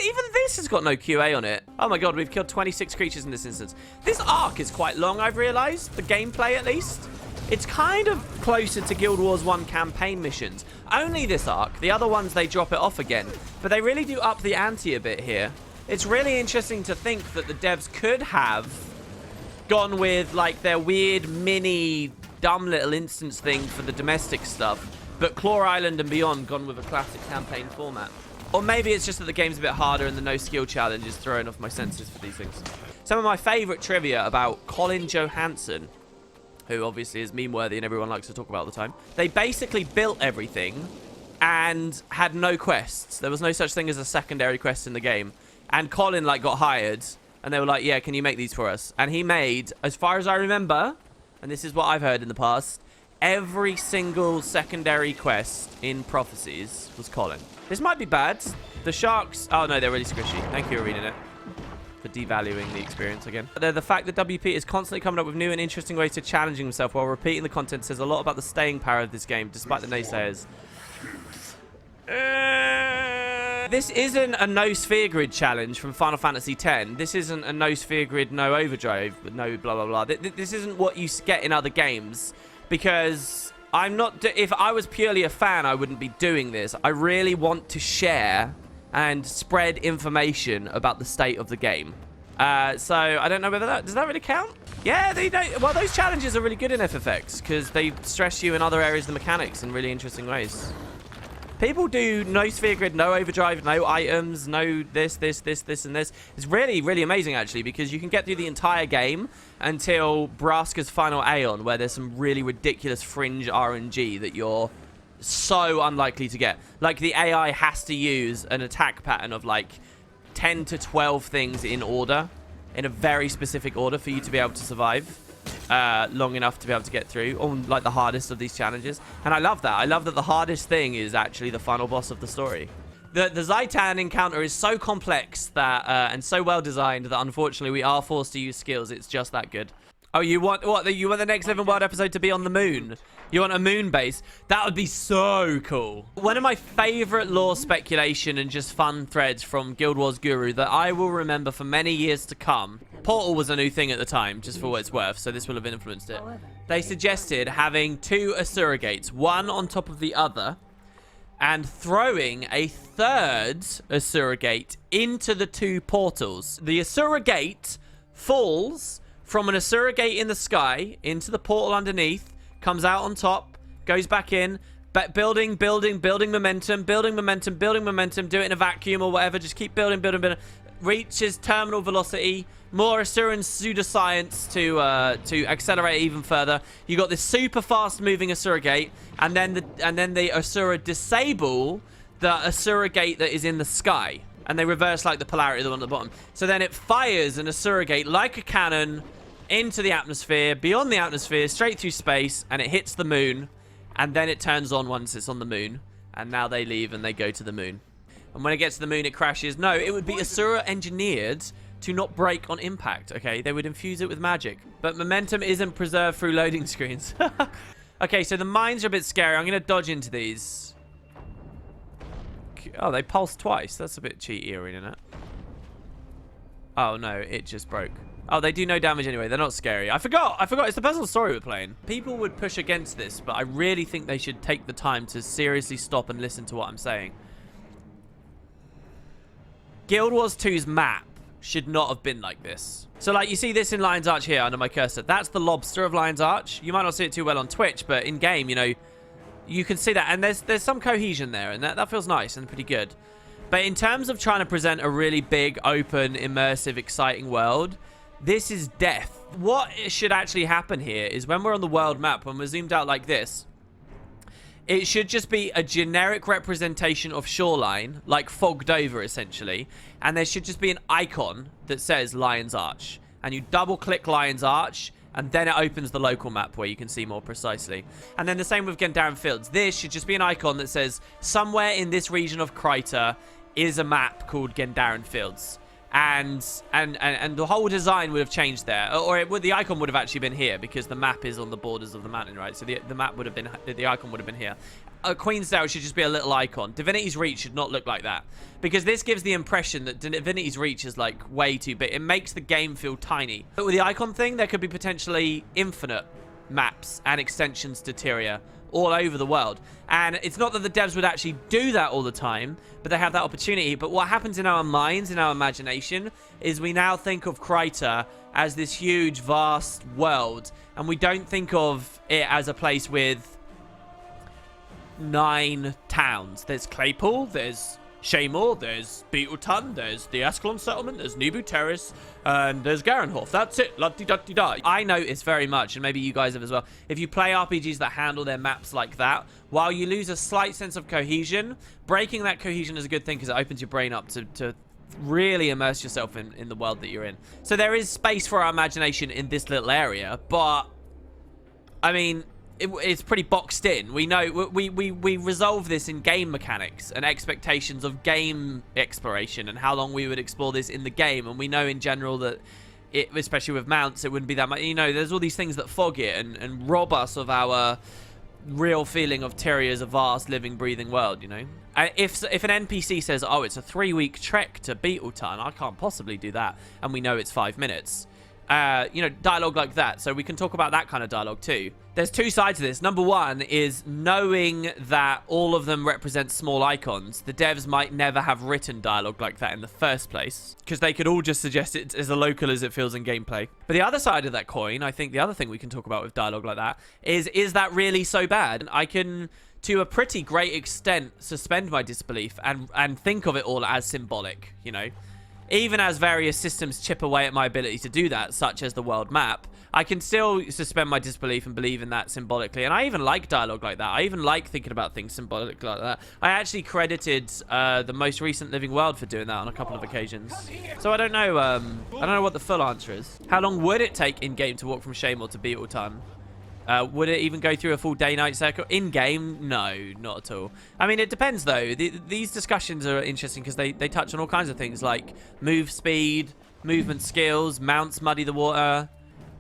Even this has got no QA on it. Oh my god, we've killed 26 creatures in this instance. This arc is quite long, I've realised. The gameplay, at least. It's kind of closer to Guild Wars 1 campaign missions. Only this arc. The other ones, they drop it off again. But they really do up the ante a bit here. It's really interesting to think that the devs could have gone with, like, their weird mini dumb little instance thing for the domestic stuff. But Claw Island and beyond gone with a classic campaign format. Or maybe it's just that the game's a bit harder and the no skill challenge is throwing off my senses for these things. Some of my favourite trivia about Colin Johansson, who obviously is meme-worthy and everyone likes to talk about all the time. They basically built everything and had no quests. There was no such thing as a secondary quest in the game. And Colin, like, got hired and they were like, yeah, can you make these for us? And he made, as far as I remember, and this is what I've heard in the past, every single secondary quest in Prophecies was Colin. This might be bad. The sharks... Oh, no, they're really squishy. Thank you for reading it. For devaluing the experience again. The fact that WP is constantly coming up with new and interesting ways to challenging himself while repeating the content says a lot about the staying power of this game, despite the naysayers. This isn't a no sphere grid challenge from Final Fantasy X. This isn't a no sphere grid, no overdrive, no blah, blah, blah. This isn't what you get in other games. Because... I'm not... If I was purely a fan, I wouldn't be doing this. I really want to share and spread information about the state of the game. So, I don't know whether that... Does that really count? Yeah, they don't... Well, those challenges are really good in FFX because they stress you in other areas of the mechanics in really interesting ways. People do no sphere grid, no overdrive, no items, no this, and this. It's really, really amazing, actually, because you can get through the entire game until Braska's final Aeon, where there's some really ridiculous fringe RNG that you're so unlikely to get. Like, the AI has to use an attack pattern of, like, 10 to 12 things in order, in a very specific order for you to be able to survive. Long enough to be able to get through on, like, the hardest of these challenges. And I love that. I love that the hardest thing is actually the final boss of the story. The Zhaitan encounter is so complex that and so well designed that unfortunately we are forced to use skills. It's just that good. Oh, you want what? You want the next Living World episode to be on the moon? You want a moon base? That would be so cool. One of my favorite lore speculation and just fun threads from Guild Wars Guru that I will remember for many years to come. Portal was a new thing at the time, just for what it's worth, so this will have influenced it. They suggested having 2 Asurates, one on top of the other, and throwing a third Asuragate into the 2 portals. The Asuragate falls from an Asuragate in the sky into the portal underneath, comes out on top, goes back in, building momentum, do it in a vacuum or whatever, just keep building, reaches terminal velocity, More Asuran pseudoscience to accelerate it even further. You got this super fast moving Asura gate, and then the Asura disable the Asura gate that is in the sky, and they reverse like the polarity of the one at the bottom. So then it fires an Asura gate like a cannon into the atmosphere, beyond the atmosphere, straight through space, and it hits the moon, and then it turns on once it's on the moon, and now they leave and they go to the moon. And when it gets to the moon, it crashes. No, it would be Asura engineered to not break on impact, okay? They would infuse it with magic. But momentum isn't preserved through loading screens. Okay, so the mines are a bit scary. I'm going to dodge into these. Oh, they pulse twice. That's a bit cheaty, isn't it? Oh, no, it just broke. Oh, they do no damage anyway. They're not scary. I forgot. It's the personal story we're playing. People would push against this, but I really think they should take the time to seriously stop and listen to what I'm saying. Guild Wars 2's map should not have been like this. So, like, you see this in Lion's Arch here under my cursor. That's the lobster of Lion's Arch. You might not see it too well on Twitch, but in game, you know, you can see that. And there's some cohesion there, and that feels nice and pretty good. But in terms of trying to present a really big, open, immersive, exciting world, this is death. What should actually happen here is when we're on the world map, when we're zoomed out like this, it should just be a generic representation of shoreline, like fogged over, essentially. And there should just be an icon that says Lion's Arch. And you double-click Lion's Arch, and then it opens the local map where you can see more precisely. And then the same with Gendaran Fields. This should just be an icon that says, somewhere in this region of Kryta is a map called Gendaran Fields. And the whole design would have changed there, or the icon would have actually been here because the map is on the borders of the mountain, right? So the map would have been, the icon would have been here. Queensdale should just be a little icon. Divinity's Reach should not look like that, because this gives the impression that Divinity's Reach is like way too big. It makes the game feel tiny. But with the icon thing, there could be potentially infinite maps and extensions to Tyria all over the world. And it's not that the devs would actually do that all the time, but they have that opportunity. But what happens in our minds, in our imagination, is we now think of Kryta as this huge, vast world, and we don't think of it as a place with 9 towns. There's Claypool, there's Shaymore, there's Beetletun, there's the Ascalon settlement, there's Nubu Terrace, and there's Garenhof. That's it. La-di-da-di-da. I notice very much, and maybe you guys have as well, if you play RPGs that handle their maps like that, while you lose a slight sense of cohesion, breaking that cohesion is a good thing because it opens your brain up to really immerse yourself in the world that you're in. So there is space for our imagination in this little area, but, I mean, it's pretty boxed in. We know we resolve this in game mechanics and expectations of game exploration and how long we would explore this in the game. And we know in general that especially with mounts, it wouldn't be that much. You know, there's all these things that fog it and rob us of our real feeling of Tyria as a vast, living, breathing world. You know, if an NPC says, "Oh, it's a 3-week trek to Beetletun," I can't possibly do that, and we know it's 5 minutes. You know, dialogue like that. So we can talk about that kind of dialogue too. There's 2 sides to this. Number one is knowing that all of them represent small icons. The devs might never have written dialogue like that in the first place, because they could all just suggest it as local as it feels in gameplay. But the other side of that coin, I think the other thing we can talk about with dialogue like that is that really so bad? I can, to a pretty great extent, suspend my disbelief and think of it all as symbolic, you know? Even as various systems chip away at my ability to do that, such as the world map, I can still suspend my disbelief and believe in that symbolically. And I even like dialogue like that. I even like thinking about things symbolically like that. I actually credited the most recent Living World for doing that on a couple of occasions. So I don't know what the full answer is. How long would it take in-game to walk from Shaymore to Beetletun? Would it even go through a full day-night circle? In-game? No, not at all. I mean, it depends, though. These discussions are interesting because they touch on all kinds of things like move speed, movement skills, mounts muddy the water.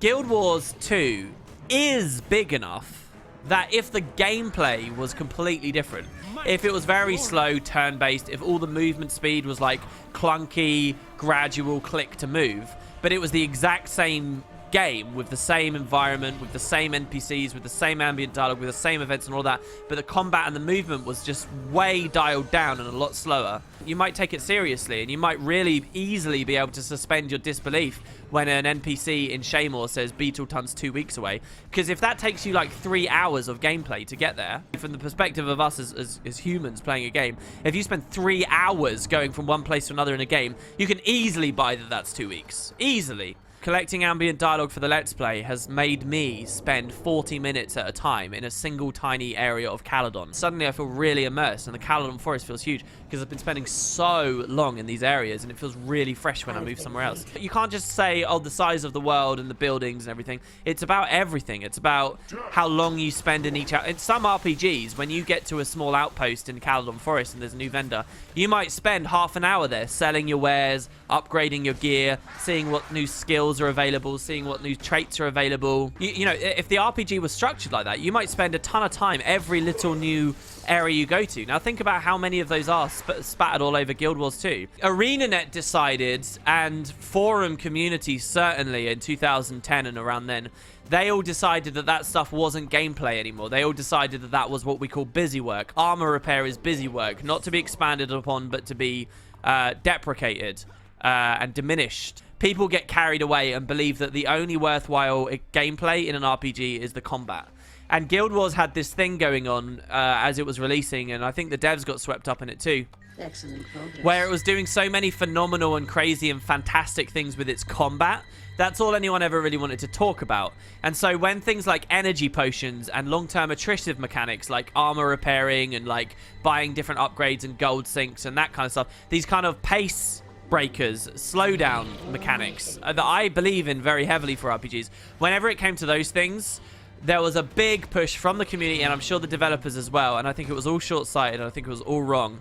Guild Wars 2 is big enough that if the gameplay was completely different, if it was very slow, turn-based, if all the movement speed was like clunky, gradual click to move, but it was the exact same game with the same environment, with the same NPCs, with the same ambient dialogue, with the same events and all that, but the combat and the movement was just way dialed down and a lot slower, you might take it seriously, and you might really easily be able to suspend your disbelief when an NPC in Shaymore says Beetleton's 2 weeks away. Because if that takes you like 3 hours of gameplay to get there, from the perspective of us as humans playing a game, if you spend 3 hours going from one place to another in a game, you can easily buy that that's 2 weeks. Easily. Collecting ambient dialogue for the Let's Play has made me spend 40 minutes at a time in a single tiny area of Caledon. Suddenly I feel really immersed, and the Caledon forest feels huge because I've been spending so long in these areas, and it feels really fresh when I move somewhere else. You can't just say, oh, the size of the world and the buildings and everything. It's about everything. It's about how long you spend in each... In some RPGs, when you get to a small outpost in Caledon Forest and there's a new vendor, you might spend half an hour there selling your wares, upgrading your gear, seeing what new skills are available, seeing what new traits are available. You know, if the RPG was structured like that, you might spend a ton of time every little new area you go to. Now think about how many of those are spattered all over Guild Wars 2. ArenaNet decided, and forum communities certainly in 2010 and around then, they all decided that that stuff wasn't gameplay anymore. They all decided that that was what we call busy work. Armor repair is busy work, not to be expanded upon, but to be deprecated and diminished. People get carried away and believe that the only worthwhile gameplay in an RPG is the combat. And Guild Wars had this thing going on as it was releasing, and I think the devs got swept up in it too. Excellent progress. Where it was doing so many phenomenal and crazy and fantastic things with its combat. That's all anyone ever really wanted to talk about. And so when things like energy potions and long-term attritive mechanics like armor repairing and like buying different upgrades and gold sinks and that kind of stuff, these kind of pace breakers, slowdown mechanics that I believe in very heavily for RPGs, whenever it came to those things, there was a big push from the community, and I'm sure the developers as well, and I think it was all short-sighted, and I think it was all wrong.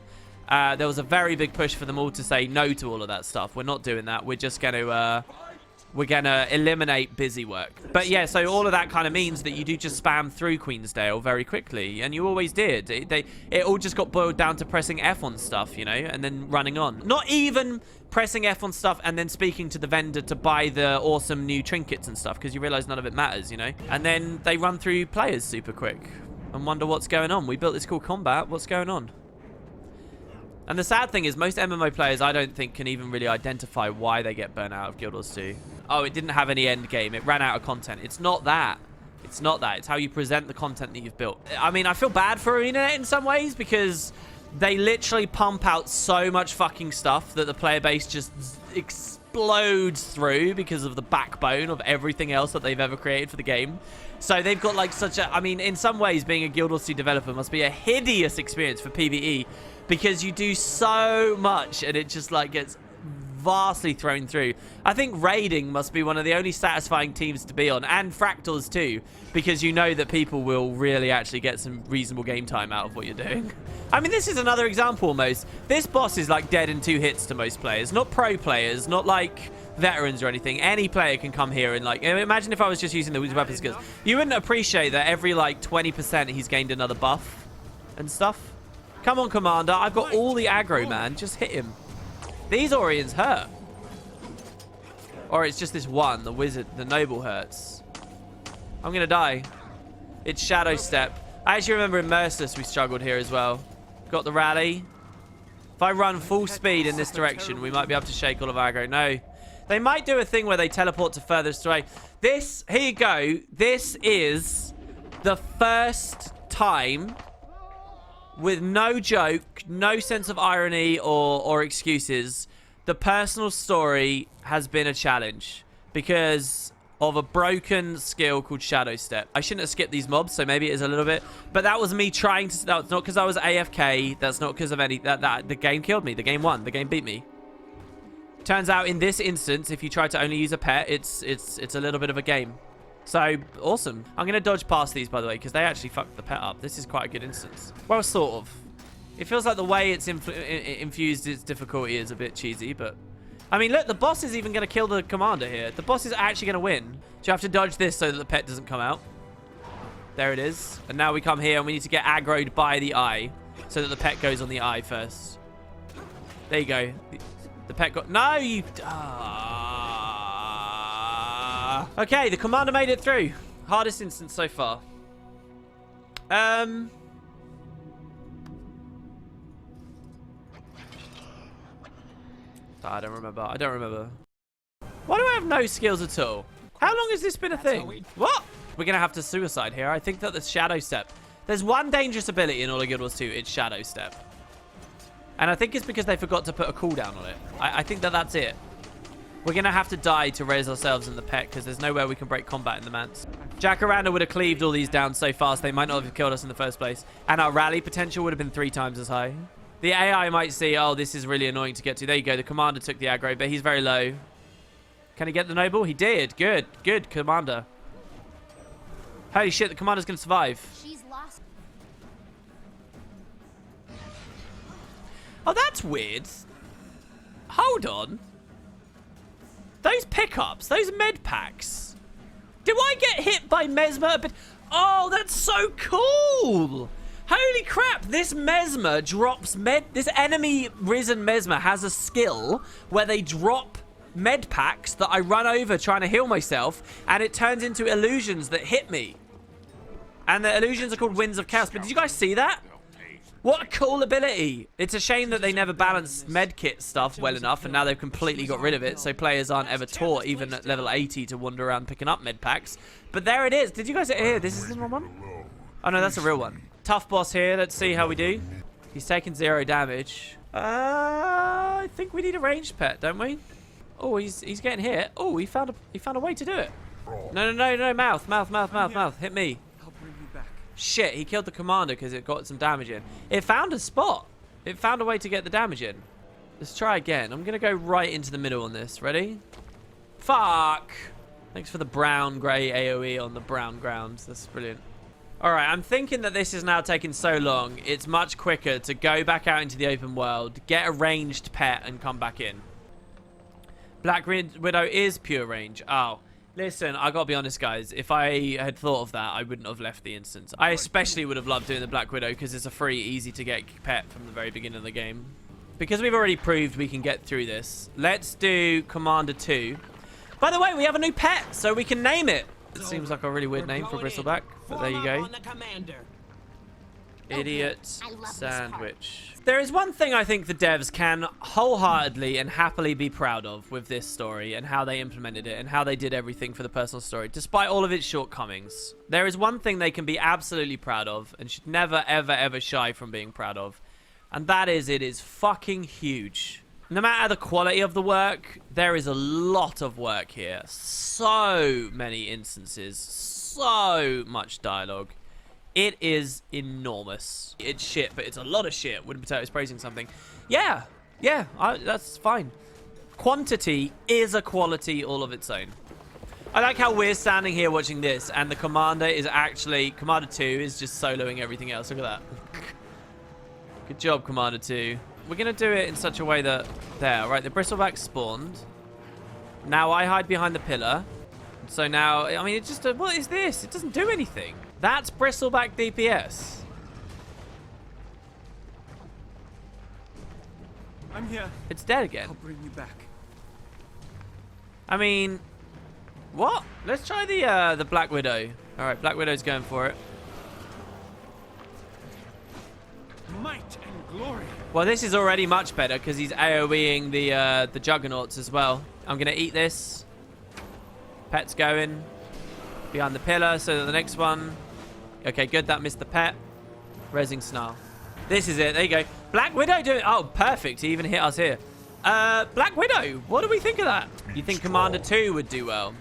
There was a very big push for them all to say no to all of that stuff. We're not doing that. We're just going to... we're going to eliminate busy work. But yeah, so all of that kind of means that you do just spam through Queensdale very quickly. And you always did. It all just got boiled down to pressing F on stuff, you know, and then running on. Not even pressing F on stuff and then speaking to the vendor to buy the awesome new trinkets and stuff, because you realize none of it matters, you know. And then they run through players super quick and wonder what's going on. We built this cool combat. What's going on? And the sad thing is, most MMO players, I don't think, can even really identify why they get burnt out of Guild Wars 2. Oh, it didn't have any end game. It ran out of content. It's not that. It's not that. It's how you present the content that you've built. I mean, I feel bad for ArenaNet in some ways because they literally pump out so much fucking stuff that the player base just explodes through because of the backbone of everything else that they've ever created for the game. So they've got like such a... I mean, in some ways, being a Guild Wars 2 developer must be a hideous experience for PvE, because you do so much and it just like gets vastly thrown through. I think raiding must be one of the only satisfying teams to be on, and fractals too, because you know that people will really actually get some reasonable game time out of what you're doing. I mean, this is another example almost. This boss is like dead in 2 hits to most players, not pro players, not like veterans or anything. Any player can come here and like, imagine if I was just using the weapon skills. You wouldn't appreciate that every like 20% he's gained another buff and stuff. Come on, Commander. I've got all the aggro, man. Just hit him. These Orions hurt. Or it's just this one, the wizard, the noble hurts. I'm going to die. It's Shadow Step. I actually remember in Merciless we struggled here as well. Got the rally. If I run full speed in this direction, we might be able to shake all of aggro. No. They might do a thing where they teleport to furthest away. This, here you go. This is the first time, with no joke, no sense of irony or excuses, the personal story has been a challenge because of a broken skill called Shadow Step. I shouldn't have skipped these mobs, so maybe it is a little bit, but that was me trying to... That's not because I was AFK. That's not because of any... the game killed me. The game won. The game beat me. Turns out in this instance, if you try to only use a pet, it's a little bit of a game. So, awesome. I'm going to dodge past these, by the way, because they actually fucked the pet up. This is quite a good instance. Well, sort of. It feels like the way it's infused its difficulty is a bit cheesy, but... I mean, look, the boss is even going to kill the commander here. The boss is actually going to win. Do you have to dodge this so that the pet doesn't come out? There it is. And now we come here and we need to get aggroed by the eye so that the pet goes on the eye first. There you go. The pet got... No, you... Okay, the commander made it through. Hardest instance so far. I don't remember. Why do I have no skills at all? How long has this been a thing? What? We're going to have to suicide here. I think that the Shadow Step. There's one dangerous ability in all of Guild Wars 2. It's Shadow Step. And I think it's because they forgot to put a cooldown on it. I think that that's it. We're going to have to die to raise ourselves in the pet because there's nowhere we can break combat in the Mance. Jacaranda would have cleaved all these down so fast they might not have killed us in the first place. And our rally potential would have been 3 times as high. The AI might see, oh, this is really annoying to get to. There you go. The commander took the aggro, but he's very low. Can he get the noble? He did. Good. Good, commander. Holy shit, the commander's going to survive. She's lost. Oh, that's weird. Hold on. Those pickups, those med packs. Do I get hit by Mesmer? But oh, that's so cool. Holy crap, this Mesmer drops this enemy risen Mesmer has a skill where they drop med packs that I run over trying to heal myself, and it turns into illusions that hit me. And the illusions are called Winds of Chaos. But did you guys see that? What a cool ability. It's a shame that they never balanced medkit stuff well enough, and now they've completely got rid of it, so players aren't ever taught, even at level 80, to wander around picking up med packs. But there it is. Did you guys hear? This is the wrong one? Oh, no, that's a real one. Tough boss here. Let's see how we do. He's taking 0 damage. I think we need a ranged pet, don't we? Oh, he's getting hit. Oh, he found a way to do it. No, mouth. Hit me. Shit, he killed the commander because it got some damage in. It found a spot. It found a way to get the damage in. Let's try again. I'm going to go right into the middle on this. Ready? Fuck. Thanks for the brown grey AoE on the brown grounds. That's brilliant. Alright, I'm thinking that this is now taking so long. It's much quicker to go back out into the open world, get a ranged pet, and come back in. Black Widow is pure range. Oh. Listen, I gotta be honest, guys. If I had thought of that, I wouldn't have left the instance. I especially would have loved doing the Black Widow because it's a free, easy-to-get pet from the very beginning of the game. Because we've already proved we can get through this, let's do Commander 2. By the way, we have a new pet, so we can name it. It seems like a really weird name for Bristleback, but there you go. Idiot Sandwich. There is one thing I think the devs can wholeheartedly and happily be proud of with this story and how they implemented it and how they did everything for the personal story, despite all of its shortcomings. There is one thing they can be absolutely proud of and should never, ever shy from being proud of, and that is it is fucking huge. No matter the quality of the work, there is a lot of work here. So many instances, so much dialogue. It is enormous. It's shit, but it's a lot of shit. Wooden Potato is praising something. Yeah, that's fine. Quantity is a quality all of its own. I like how we're standing here watching this, and the commander is actually... Commander 2 is just soloing everything else. Look at that. Good job, Commander 2. We're going to do it in such a way that... There, right, the bristleback spawned. Now I hide behind the pillar. So now, I mean, it just... What is this? It doesn't do anything. That's bristleback DPS. I'm here. It's dead again. I'll bring you back. I mean, what? Let's try the Black Widow. All right, Black Widow's going for it. Might and glory. Well, this is already much better because he's AoEing the Juggernauts as well. I'm gonna eat this. Pet's going behind the pillar. So the next one. Okay, good. That missed the pet. Resing Snarl. This is it. There you go. Black Widow doing... Oh, perfect. He even hit us here. Black Widow. What do we think of that? You think Commander 2 would do well?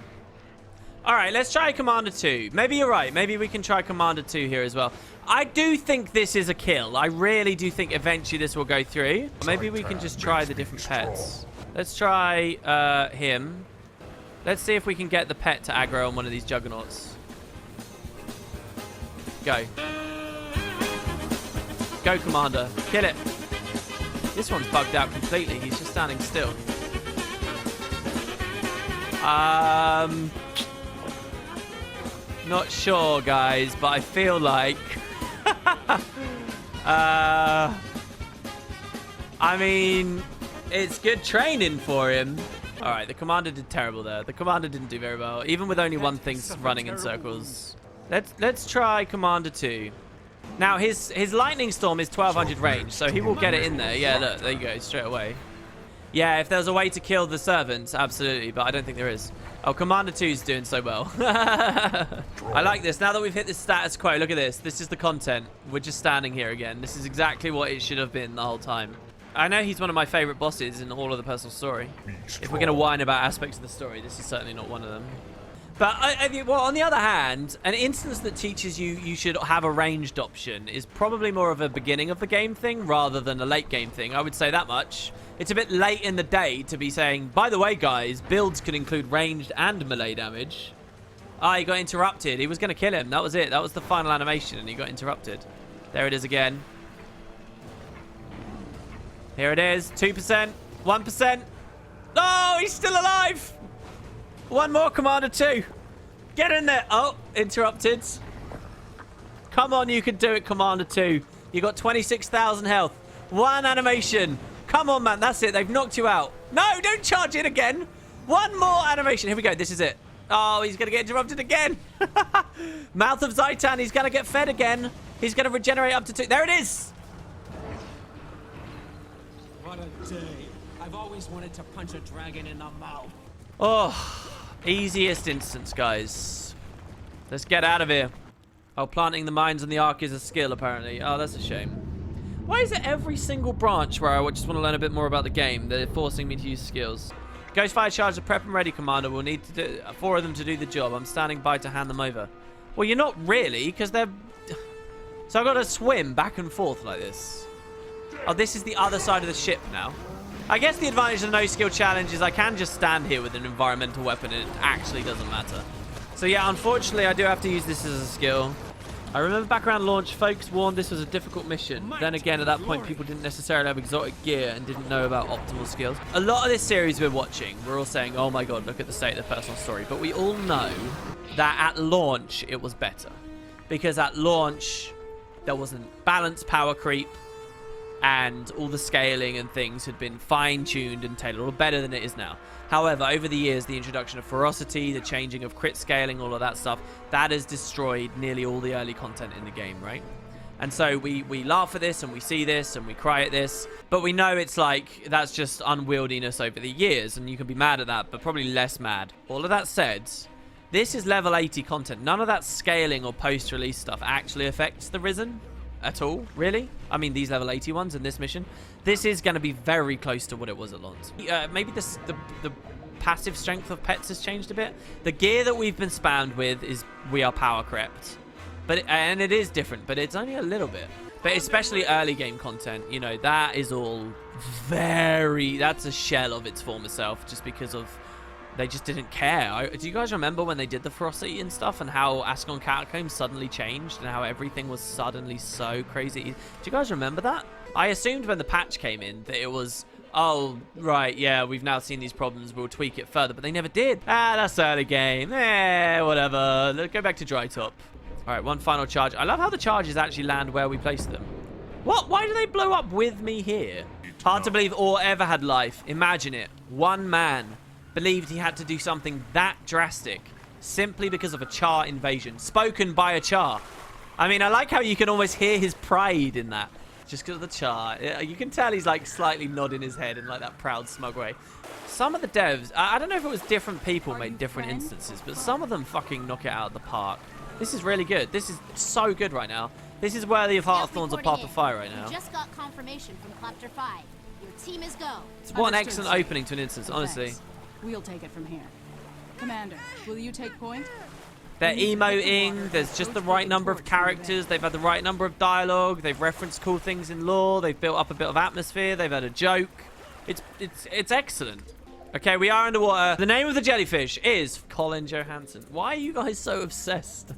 All right, let's try Commander 2. Maybe you're right. Maybe we can try Commander 2 here as well. I do think this is a kill. I really do think eventually this will go through. Maybe we can just try the different pets. Let's try him. Let's see if we can get the pet to aggro on one of these Juggernauts. Go. Go, Commander. Kill it. This one's bugged out completely. He's just standing still. Not sure, guys, but I feel like... I mean, it's good training for him. All right, the commander did terrible there. The commander didn't do very well, even with only one thing running in circles. Let's try Commander 2. Now, his lightning storm is 1200 range, so he will get it in there. Yeah, look, there you go, straight away. Yeah, if there's a way to kill the servants, absolutely, but I don't think there is. Oh, Commander 2's doing so well. I like this. Now that we've hit the status quo, look at this. This is the content. We're just standing here again. This is exactly what it should have been the whole time. I know he's one of my favorite bosses in all of the personal story. If we're going to whine about aspects of the story, this is certainly not one of them. But, well, on the other hand, an instance that teaches you should have a ranged option is probably more of a beginning of the game thing rather than a late game thing. I would say that much. It's a bit late in the day to be saying, by the way, guys, builds can include ranged and melee damage. Ah, he got interrupted. He was going to kill him. That was it. That was the final animation, and he got interrupted. There it is again. Here it is. 2%. 1%. Oh, he's still alive. One more, Commander 2. Get in there. Oh, interrupted. Come on, you can do it, Commander 2. You got 26,000 health. One animation. Come on, man. That's it. They've knocked you out. No, don't charge it again. One more animation. Here we go. This is it. Oh, he's going to get interrupted again. Mouth of Zhaitan. He's going to get fed again. He's going to regenerate up to 2. There it is. What a day. I've always wanted to punch a dragon in the mouth. Oh, easiest instance, guys. Let's get out of here. Oh, planting the mines on the ark is a skill, apparently. Oh, that's a shame. Why is it every single branch where I just want to learn a bit more about the game, they're forcing me to use skills? Ghost Fire charge are prep and ready, Commander. We'll need to do 4 of them to do the job. I'm standing by to hand them over. Well, you're not really, because they're... So I've got to swim back and forth like this. Oh, this is the other side of the ship now. I guess the advantage of the no-skill challenge is I can just stand here with an environmental weapon and it actually doesn't matter. So yeah, unfortunately, I do have to use this as a skill. I remember back around launch, folks warned this was a difficult mission. Then again, at that point, people didn't necessarily have exotic gear and didn't know about optimal skills. A lot of this series we're watching, we're all saying, oh my god, look at the state of the personal story. But we all know that at launch, it was better. Because at launch, there wasn't balanced power creep. And all the scaling and things had been fine-tuned and tailored, all better than it is now. However, over the years, the introduction of ferocity, the changing of crit scaling, all of that stuff, that has destroyed nearly all the early content in the game, right? And so we laugh at this and we see this and we cry at this, but we know it's like that's just unwieldiness over the years, and you can be mad at that, but probably less mad. All of that said, this is level 80 content. None of that scaling or post-release stuff actually affects the Risen. At all, really? I mean, these level 80 ones in this mission. This is going to be very close to what it was at launch. Maybe the passive strength of pets has changed a bit. The gear that we've been spammed with is we are power crept. And it is different, but it's only a little bit. But especially early game content, you know, that is all that's a shell of its former self just because of they just didn't care. Do you guys remember when they did the ferocity and stuff and how Ascon Catacombs suddenly changed and how everything was suddenly so crazy? Do you guys remember that? I assumed when the patch came in that it was, oh, right, yeah, we've now seen these problems, we'll tweak it further, but they never did. Ah, that's early game. Whatever. Let's go back to dry top. All right, one final charge. I love how the charges actually land where we place them. What? Why do they blow up with me here? Hard to believe Or ever had life. Imagine it. One man believed he had to do something that drastic simply because of a Char invasion. Spoken by a Char. I mean, I like how you can almost hear his pride in that. Just because of the Char. You can tell he's like slightly nodding his head in like that proud, smug way. Some of the devs, I don't know if it was different people made different instances, but some of them fucking knock it out of the park. This is really good. This is so good right now. This is worthy of Heart of Thorns or Path of Fire right now. We just got confirmation from Chapter 5. Your team is go. It's what an excellent opening to an instance, honestly. Thanks. We'll take it from here. Commander, will you take point? They're emoting. There's just the right number of characters. They've had the right number of dialogue. They've referenced cool things in lore. They've built up a bit of atmosphere. They've had a joke. It's excellent. Okay, we are underwater. The name of the jellyfish is Colin Johansson. Why are you guys so obsessed?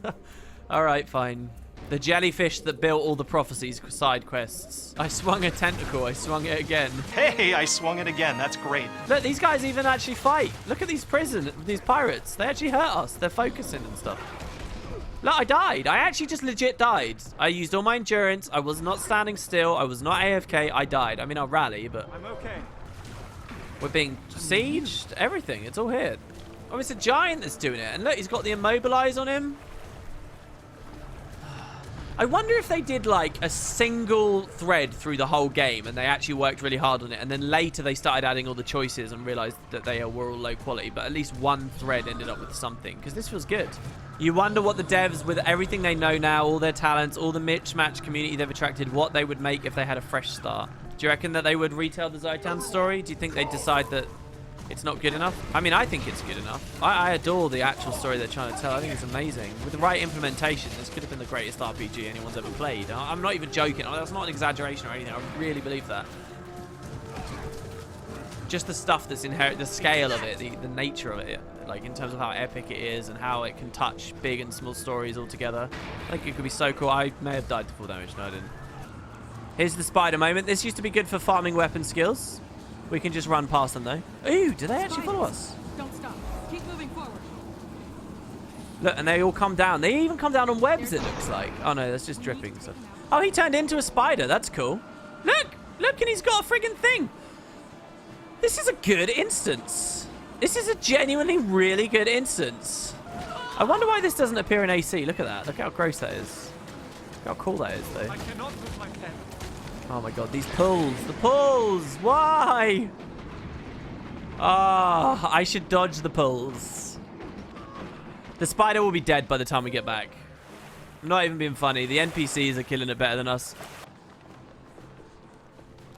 All right, fine. The jellyfish that built all the prophecies side quests. I swung a tentacle. I swung it again. Hey, I swung it again. That's great. Look, these guys even actually fight. Look at these pirates. They actually hurt us. They're focusing and stuff. Look, I died. I actually just legit died. I used all my endurance. I was not standing still. I was not AFK. I died. I mean, I'll rally, but... I'm okay. We're being sieged. Everything. It's all here. Oh, it's a giant that's doing it. And look, he's got the immobilize on him. I wonder if they did like a single thread through the whole game and they actually worked really hard on it, and then later they started adding all the choices and realized that they were all low quality, but at least one thread ended up with something, because this feels good. You wonder what the devs, with everything they know now, all their talents, all the mismatch community they've attracted, what they would make if they had a fresh start. Do you reckon that they would retell the Zhaitan story? Do you think they'd decide that it's not good enough? I mean, I think it's good enough. I adore the actual story they're trying to tell. I think it's amazing. With the right implementation, this could have been the greatest RPG anyone's ever played. I'm not even joking. That's not an exaggeration or anything. I really believe that. Just the stuff that's inherent, the scale of it, the nature of it, like in terms of how epic it is and how it can touch big and small stories all together. I think it could be so cool. I may have died to full damage. No, I didn't. Here's the spider moment. This used to be good for farming weapon skills. We can just run past them, though. Ooh, do they actually follow us? Don't stop. Keep moving forward. Look, and they all come down. They even come down on webs, it looks like. Oh, no, that's just dripping stuff. Oh, he turned into a spider. That's cool. Look, look, and he's got a friggin' thing. This is a good instance. This is a genuinely really good instance. I wonder why this doesn't appear in AC. Look at that. Look how gross that is. Look how cool that is, though. I cannot move my pen. Oh my god, these pulls. The pulls! Why? Ah, I should dodge the pulls. The spider will be dead by the time we get back. I'm not even being funny. The NPCs are killing it better than us.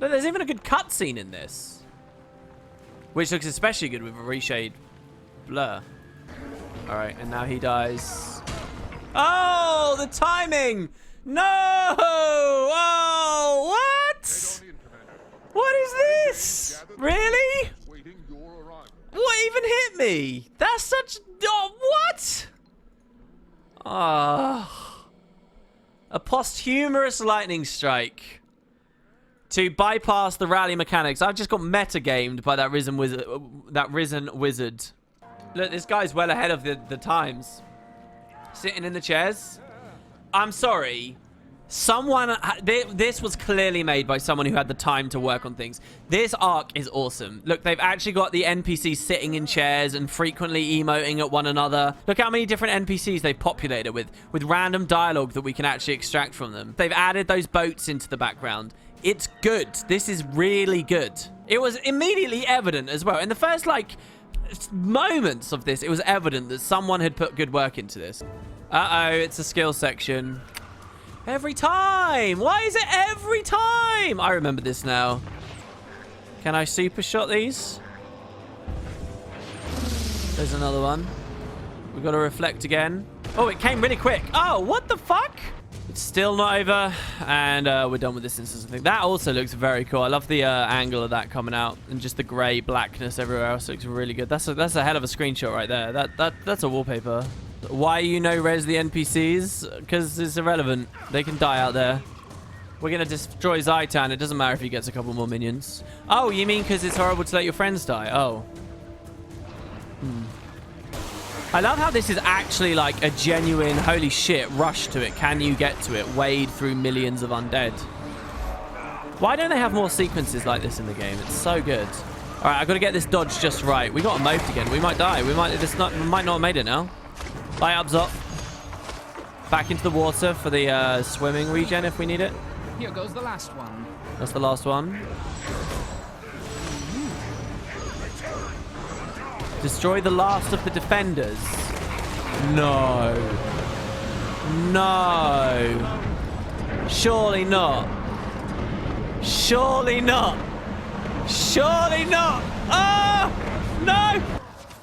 Look, there's even a good cutscene in this. Which looks especially good with a reshade blur. Alright, and now he dies. Oh, the timing! No! Oh, what? What is this? Really? What even hit me? That's such... Oh, what? Ah. A posthumous lightning strike to bypass the rally mechanics. I've just got metagamed by that risen wizard. Look, this guy's well ahead of the times. Sitting in the chairs. I'm sorry. Someone... This was clearly made by someone who had the time to work on things. This arc is awesome. Look, they've actually got the NPCs sitting in chairs and frequently emoting at one another. Look how many different NPCs they've populated with random dialogue that we can actually extract from them. They've added those boats into the background. It's good. This is really good. It was immediately evident as well. In the first, like, moments of this, it was evident that someone had put good work into this. Uh-oh, it's a skill section. Every time! Why is it every time? I remember this now. Can I super shot these? There's another one. We've got to reflect again. Oh, it came really quick. Oh, what the fuck? It's still not over. And we're done with this instance, I think. That also looks very cool. I love the angle of that coming out. And just the grey blackness everywhere else looks really good. That's a hell of a screenshot right there. That's a wallpaper. Why res the NPCs? Because it's irrelevant. They can die out there. We're going to destroy Zhaitan. It doesn't matter if he gets a couple more minions. Oh, you mean because it's horrible to let your friends die? Oh. I love how this is actually like a genuine, holy shit, rush to it. Can you get to it? Wade through millions of undead. Why don't they have more sequences like this in the game? It's so good. All right, I've got to get this dodge just right. We got moped again. We might die. We might not have made it now. Bye, Ubzop. Back into the water for the swimming regen if we need it. Here goes the last one. That's the last one. Destroy the last of the defenders. No. No. Surely not. Surely not. Surely not. Oh, no.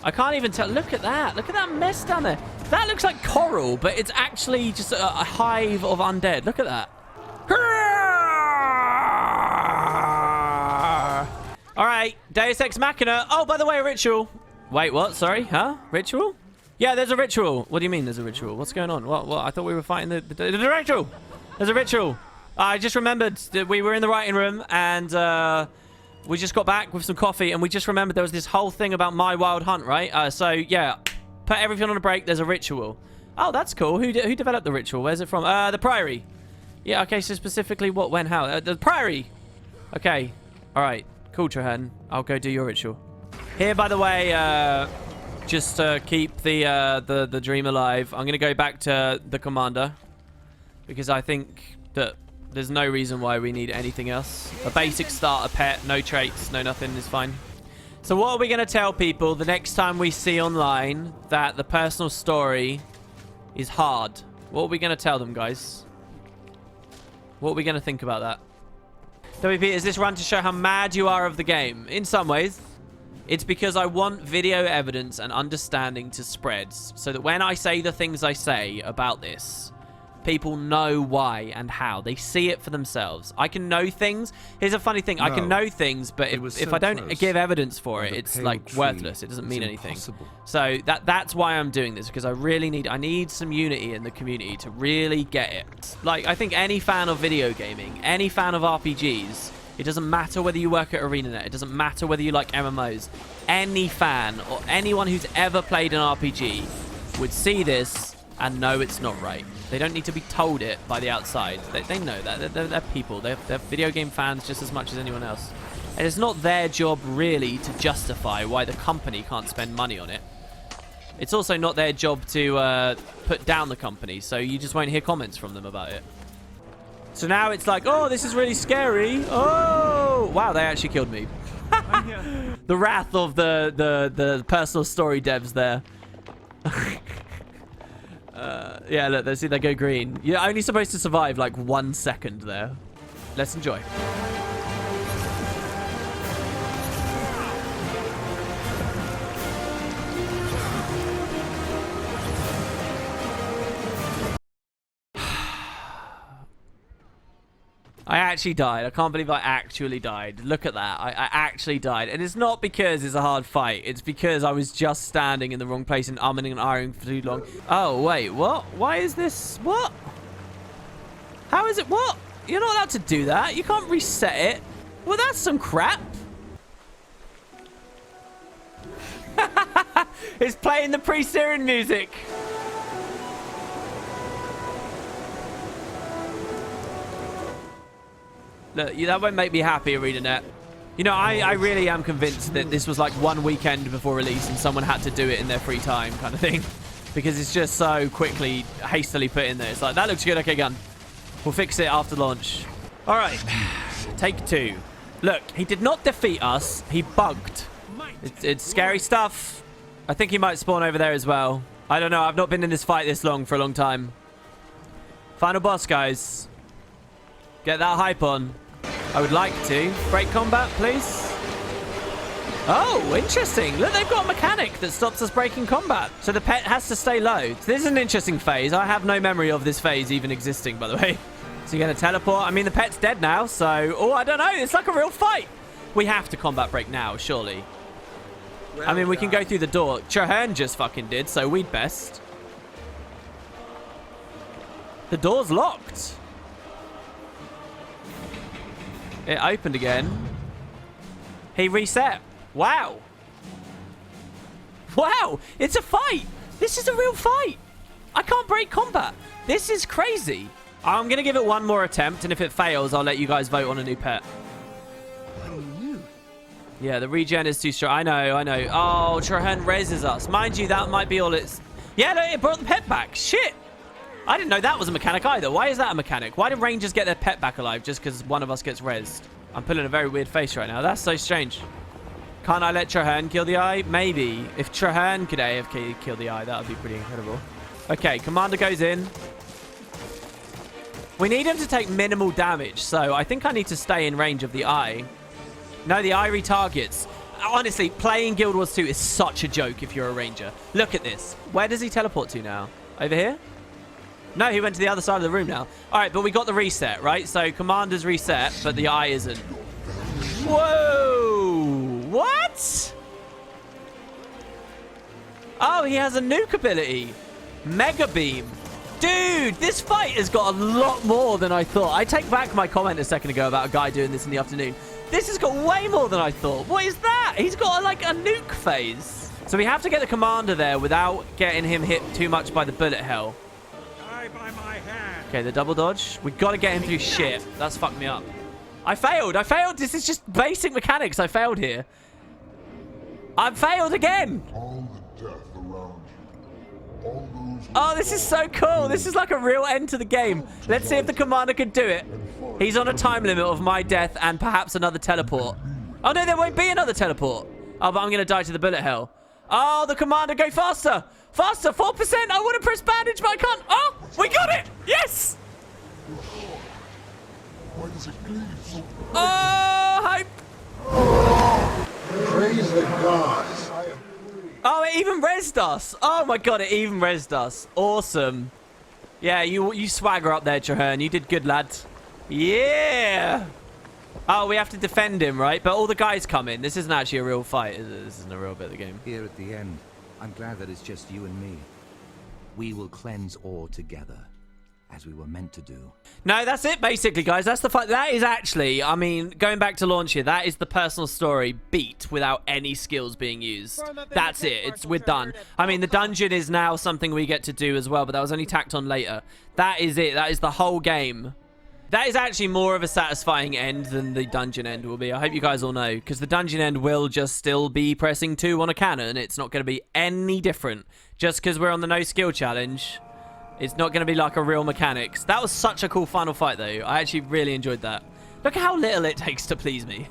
I can't even tell. Look at that. Look at that mess down there. That looks like coral, but it's actually just a hive of undead. Look at that. All right. Deus Ex Machina. Oh, by the way, a ritual. Wait, what? Sorry? Huh? Ritual? Yeah, there's a ritual. What do you mean there's a ritual? What's going on? What? I thought we were fighting the ritual. There's a ritual. I just remembered that we were in the writing room and we just got back with some coffee and we just remembered there was this whole thing about My Wild Hunt, right? So, yeah, put everything on a break. There's a ritual. Oh, that's cool. Who developed the ritual? Where's it from? The Priory. Yeah, okay, so specifically what, when, how? The Priory. Okay. All right. Cool, Trahan. I'll go do your ritual. Here, by the way, just to keep the dream alive, I'm going to go back to the commander. Because I think that there's no reason why we need anything else. A basic starter pet, no traits, no nothing is fine. So what are we going to tell people the next time we see online that the personal story is hard? What are we going to tell them, guys? What are we going to think about that? WP, is this run to show how mad you are of the game? In some ways. It's because I want video evidence and understanding to spread so that when I say the things I say about this, people know why and how. They see it for themselves. I can know things. Here's a funny thing. I can know things, but if I don't give evidence for it, it's like worthless. It doesn't mean anything. So that's why I'm doing this, because I need some unity in the community to really get it. Like, I think any fan of video gaming, any fan of RPGs, it doesn't matter whether you work at ArenaNet, it doesn't matter whether you like MMOs, any fan or anyone who's ever played an RPG would see this and know it's not right. They don't need to be told it by the outside. They know that. They're people. They're video game fans just as much as anyone else. And it's not their job, really, to justify why the company can't spend money on it. It's also not their job to put down the company, so you just won't hear comments from them about it. So now it's like, oh, this is really scary. Oh, wow, they actually killed me. The wrath of the personal story devs there. Yeah, look, they see they go green. You're only supposed to survive like 1 second there. Let's enjoy. I actually died. I can't believe I actually died. Look at that. I actually died. And it's not because it's a hard fight. It's because I was just standing in the wrong place and umming and ahhing for too long. Oh, wait. What? Why is this? What? How is it? What? You're not allowed to do that. You can't reset it. Well, that's some crap. It's playing the pre-Syrian music. Look, that won't make me happy, ArenaNet. You know, I really am convinced that this was like one weekend before release and someone had to do it in their free time kind of thing. Because it's just so quickly, hastily put in there. It's like, that looks good. Okay, gun. We'll fix it after launch. All right. Take 2. Look, he did not defeat us. He bugged. It's scary stuff. I think he might spawn over there as well. I don't know. I've not been in this fight this long for a long time. Final boss, guys. Get that hype on. I would like to. Break combat, please. Oh, interesting. Look, they've got a mechanic that stops us breaking combat. So the pet has to stay low. So this is an interesting phase. I have no memory of this phase even existing, by the way. So you're going to teleport. I mean, the pet's dead now, so... Oh, I don't know. It's like a real fight. We have to combat break now, surely. Well, I mean, we can go through the door. Trahan just fucking did, so we'd best. The door's locked. It opened again. He reset. Wow. Wow. It's a fight. This is a real fight. I can't break combat. This is crazy. I'm going to give it one more attempt, and if it fails, I'll let you guys vote on a new pet. Yeah, the regen is too strong. I know. Oh, Trahan reses us. Mind you, that might be all it's... Yeah, no, it brought the pet back. Shit. I didn't know that was a mechanic either. Why is that a mechanic? Why do rangers get their pet back alive just because one of us gets rezzed? I'm pulling a very weird face right now. That's so strange. Can't I let Trahan kill the eye? Maybe. If Trahan could AFK kill the eye, that would be pretty incredible. Okay, Commander goes in. We need him to take minimal damage, so I think I need to stay in range of the eye. No, the eye retargets. Honestly, playing Guild Wars 2 is such a joke if you're a ranger. Look at this. Where does he teleport to now? Over here? No, he went to the other side of the room now. All right, but we got the reset, right? So Commander's reset, but the eye isn't. Whoa! What? Oh, he has a nuke ability. Mega Beam. Dude, this fight has got a lot more than I thought. I take back my comment a second ago about a guy doing this in the afternoon. This has got way more than I thought. What is that? He's got like a nuke phase. So we have to get the Commander there without getting him hit too much by the bullet hell. Die by my hand. Okay, the double dodge. We got to get him through shit. That's fucked me up. I failed. I failed. This is just basic mechanics. I failed here. I failed again. Oh, this is so cool. This is like a real end to the game. Let's see if the commander can do it. He's on a time limit of my death and perhaps another teleport. Oh, no, there won't be another teleport. Oh, but I'm going to die to the bullet hell. Oh, the commander, go faster. Faster, 4%. I want to press bandage, but I can't. Oh, we got it. Yes. Oh, hope. Praise the gods. Oh, it even rezzed us. Oh my god, it even rezzed us. Awesome. Yeah, you swagger up there, Zhaitan. You did good, lad. Yeah. Oh, we have to defend him, right? But all the guys come in. This isn't actually a real fight, is it? This isn't a real bit of the game. Here at the end, I'm glad that it's just you and me. We will cleanse all together, as we were meant to do. No, that's it, basically, guys. That's the fight. That is actually, I mean, going back to launch here, that is the personal story beat without any skills being used. That's it. We're done. I mean, the dungeon is now something we get to do as well, but that was only tacked on later. That is it. That is the whole game. That is actually more of a satisfying end than the dungeon end will be. I hope you guys all know, because the dungeon end will just still be pressing 2 on a cannon. It's not going to be any different. Just because we're on the no skill challenge, it's not going to be like a real mechanics. That was such a cool final fight, though. I actually really enjoyed that. Look how little it takes to please me.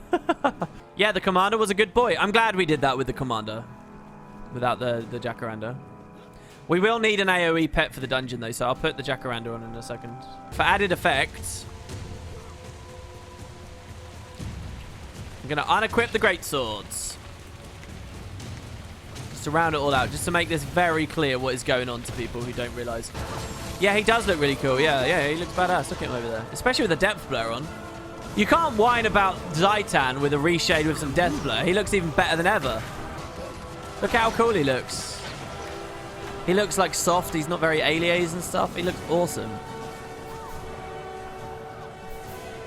Yeah, the commander was a good boy. I'm glad we did that with the commander. Without the jacaranda. We will need an AoE pet for the dungeon, though, so I'll put the jacaranda on in a second. For added effect, I'm going to unequip the greatswords. Just to round it all out, just to make this very clear what is going on to people who don't realize. Yeah, he does look really cool. Yeah, he looks badass. Look at him over there. Especially with the depth blur on. You can't whine about Zhaitan with a reshade with some depth blur. He looks even better than ever. Look how cool he looks. He looks like soft. He's not very alias and stuff. He looks awesome.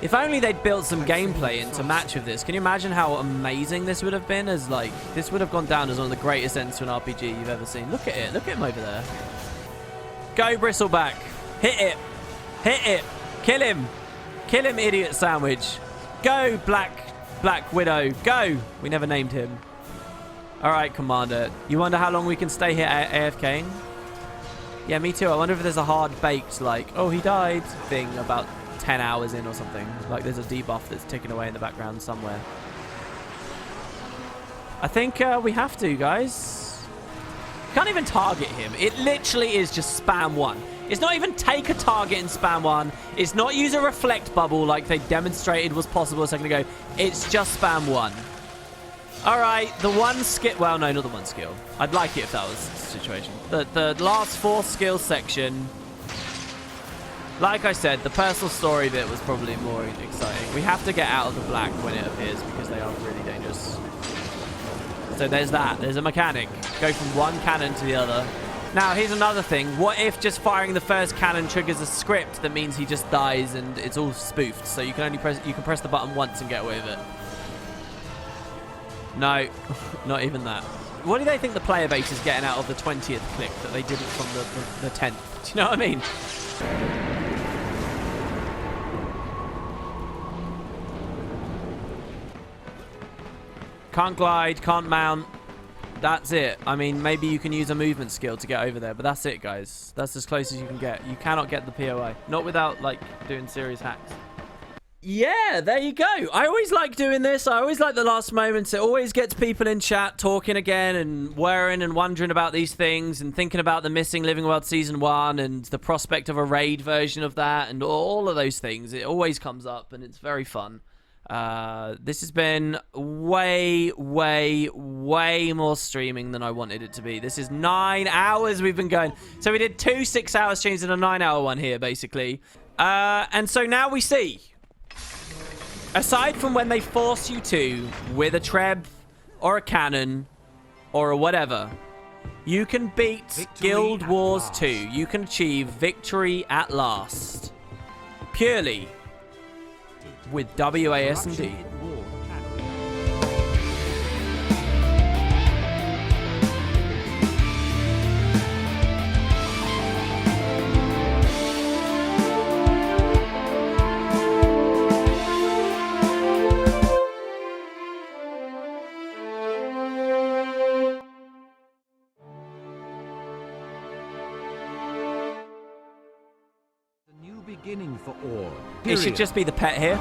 If only they'd built some gameplay in to match with this. Can you imagine how amazing this would have been? As like, this would have gone down as one of the greatest ends to an RPG you've ever seen. Look at it. Look at him over there. Go, Bristleback. Hit it. Hit it. Kill him. Kill him, idiot sandwich. Go, Black Widow. Go. We never named him. All right, Commander. You wonder how long we can stay here AFKing? Yeah, me too. I wonder if there's a hard-baked, like, oh, he died thing about 10 hours in or something. Like there's a debuff that's ticking away in the background somewhere. I think we have to, guys. Can't even target him. It literally is just spam 1. It's not even take a target and spam 1. It's not use a reflect bubble like they demonstrated was possible a second ago. It's just spam 1. All right, the one skill. Well, no, not the one skill. I'd like it if that was the situation. The last 4 skill section. Like I said, the personal story bit was probably more exciting. We have to get out of the black when it appears because they are really dangerous. So there's that. There's a mechanic. Go from one cannon to the other. Now, here's another thing. What if just firing the first cannon triggers a script that means he just dies and it's all spoofed? So you can only press the button once and get away with it. No, not even that. What do they think the player base is getting out of the 20th click that they didn't from the 10th? Do you know what I mean? Can't glide, can't mount. That's it. I mean, maybe you can use a movement skill to get over there, but that's it, guys. That's as close as you can get. You cannot get the POI. Not without, like, doing serious hacks. Yeah, there you go. I always like doing this. I always like the last moments. It always gets people in chat talking again and worrying and wondering about these things and thinking about the Missing Living World Season 1 and the prospect of a raid version of that and all of those things. It always comes up and it's very fun. This has been way more streaming than I wanted it to be. This is 9 hours we've been going. So we did 2 6-hour streams and a 9-hour one here, basically. And so now we see, aside from when they force you to, with a treb or a cannon or a whatever, you can beat Victory Guild Wars last. 2. You can achieve victory at last. Purely with WASD. beginning for Orr. It should Period. just be the pet here.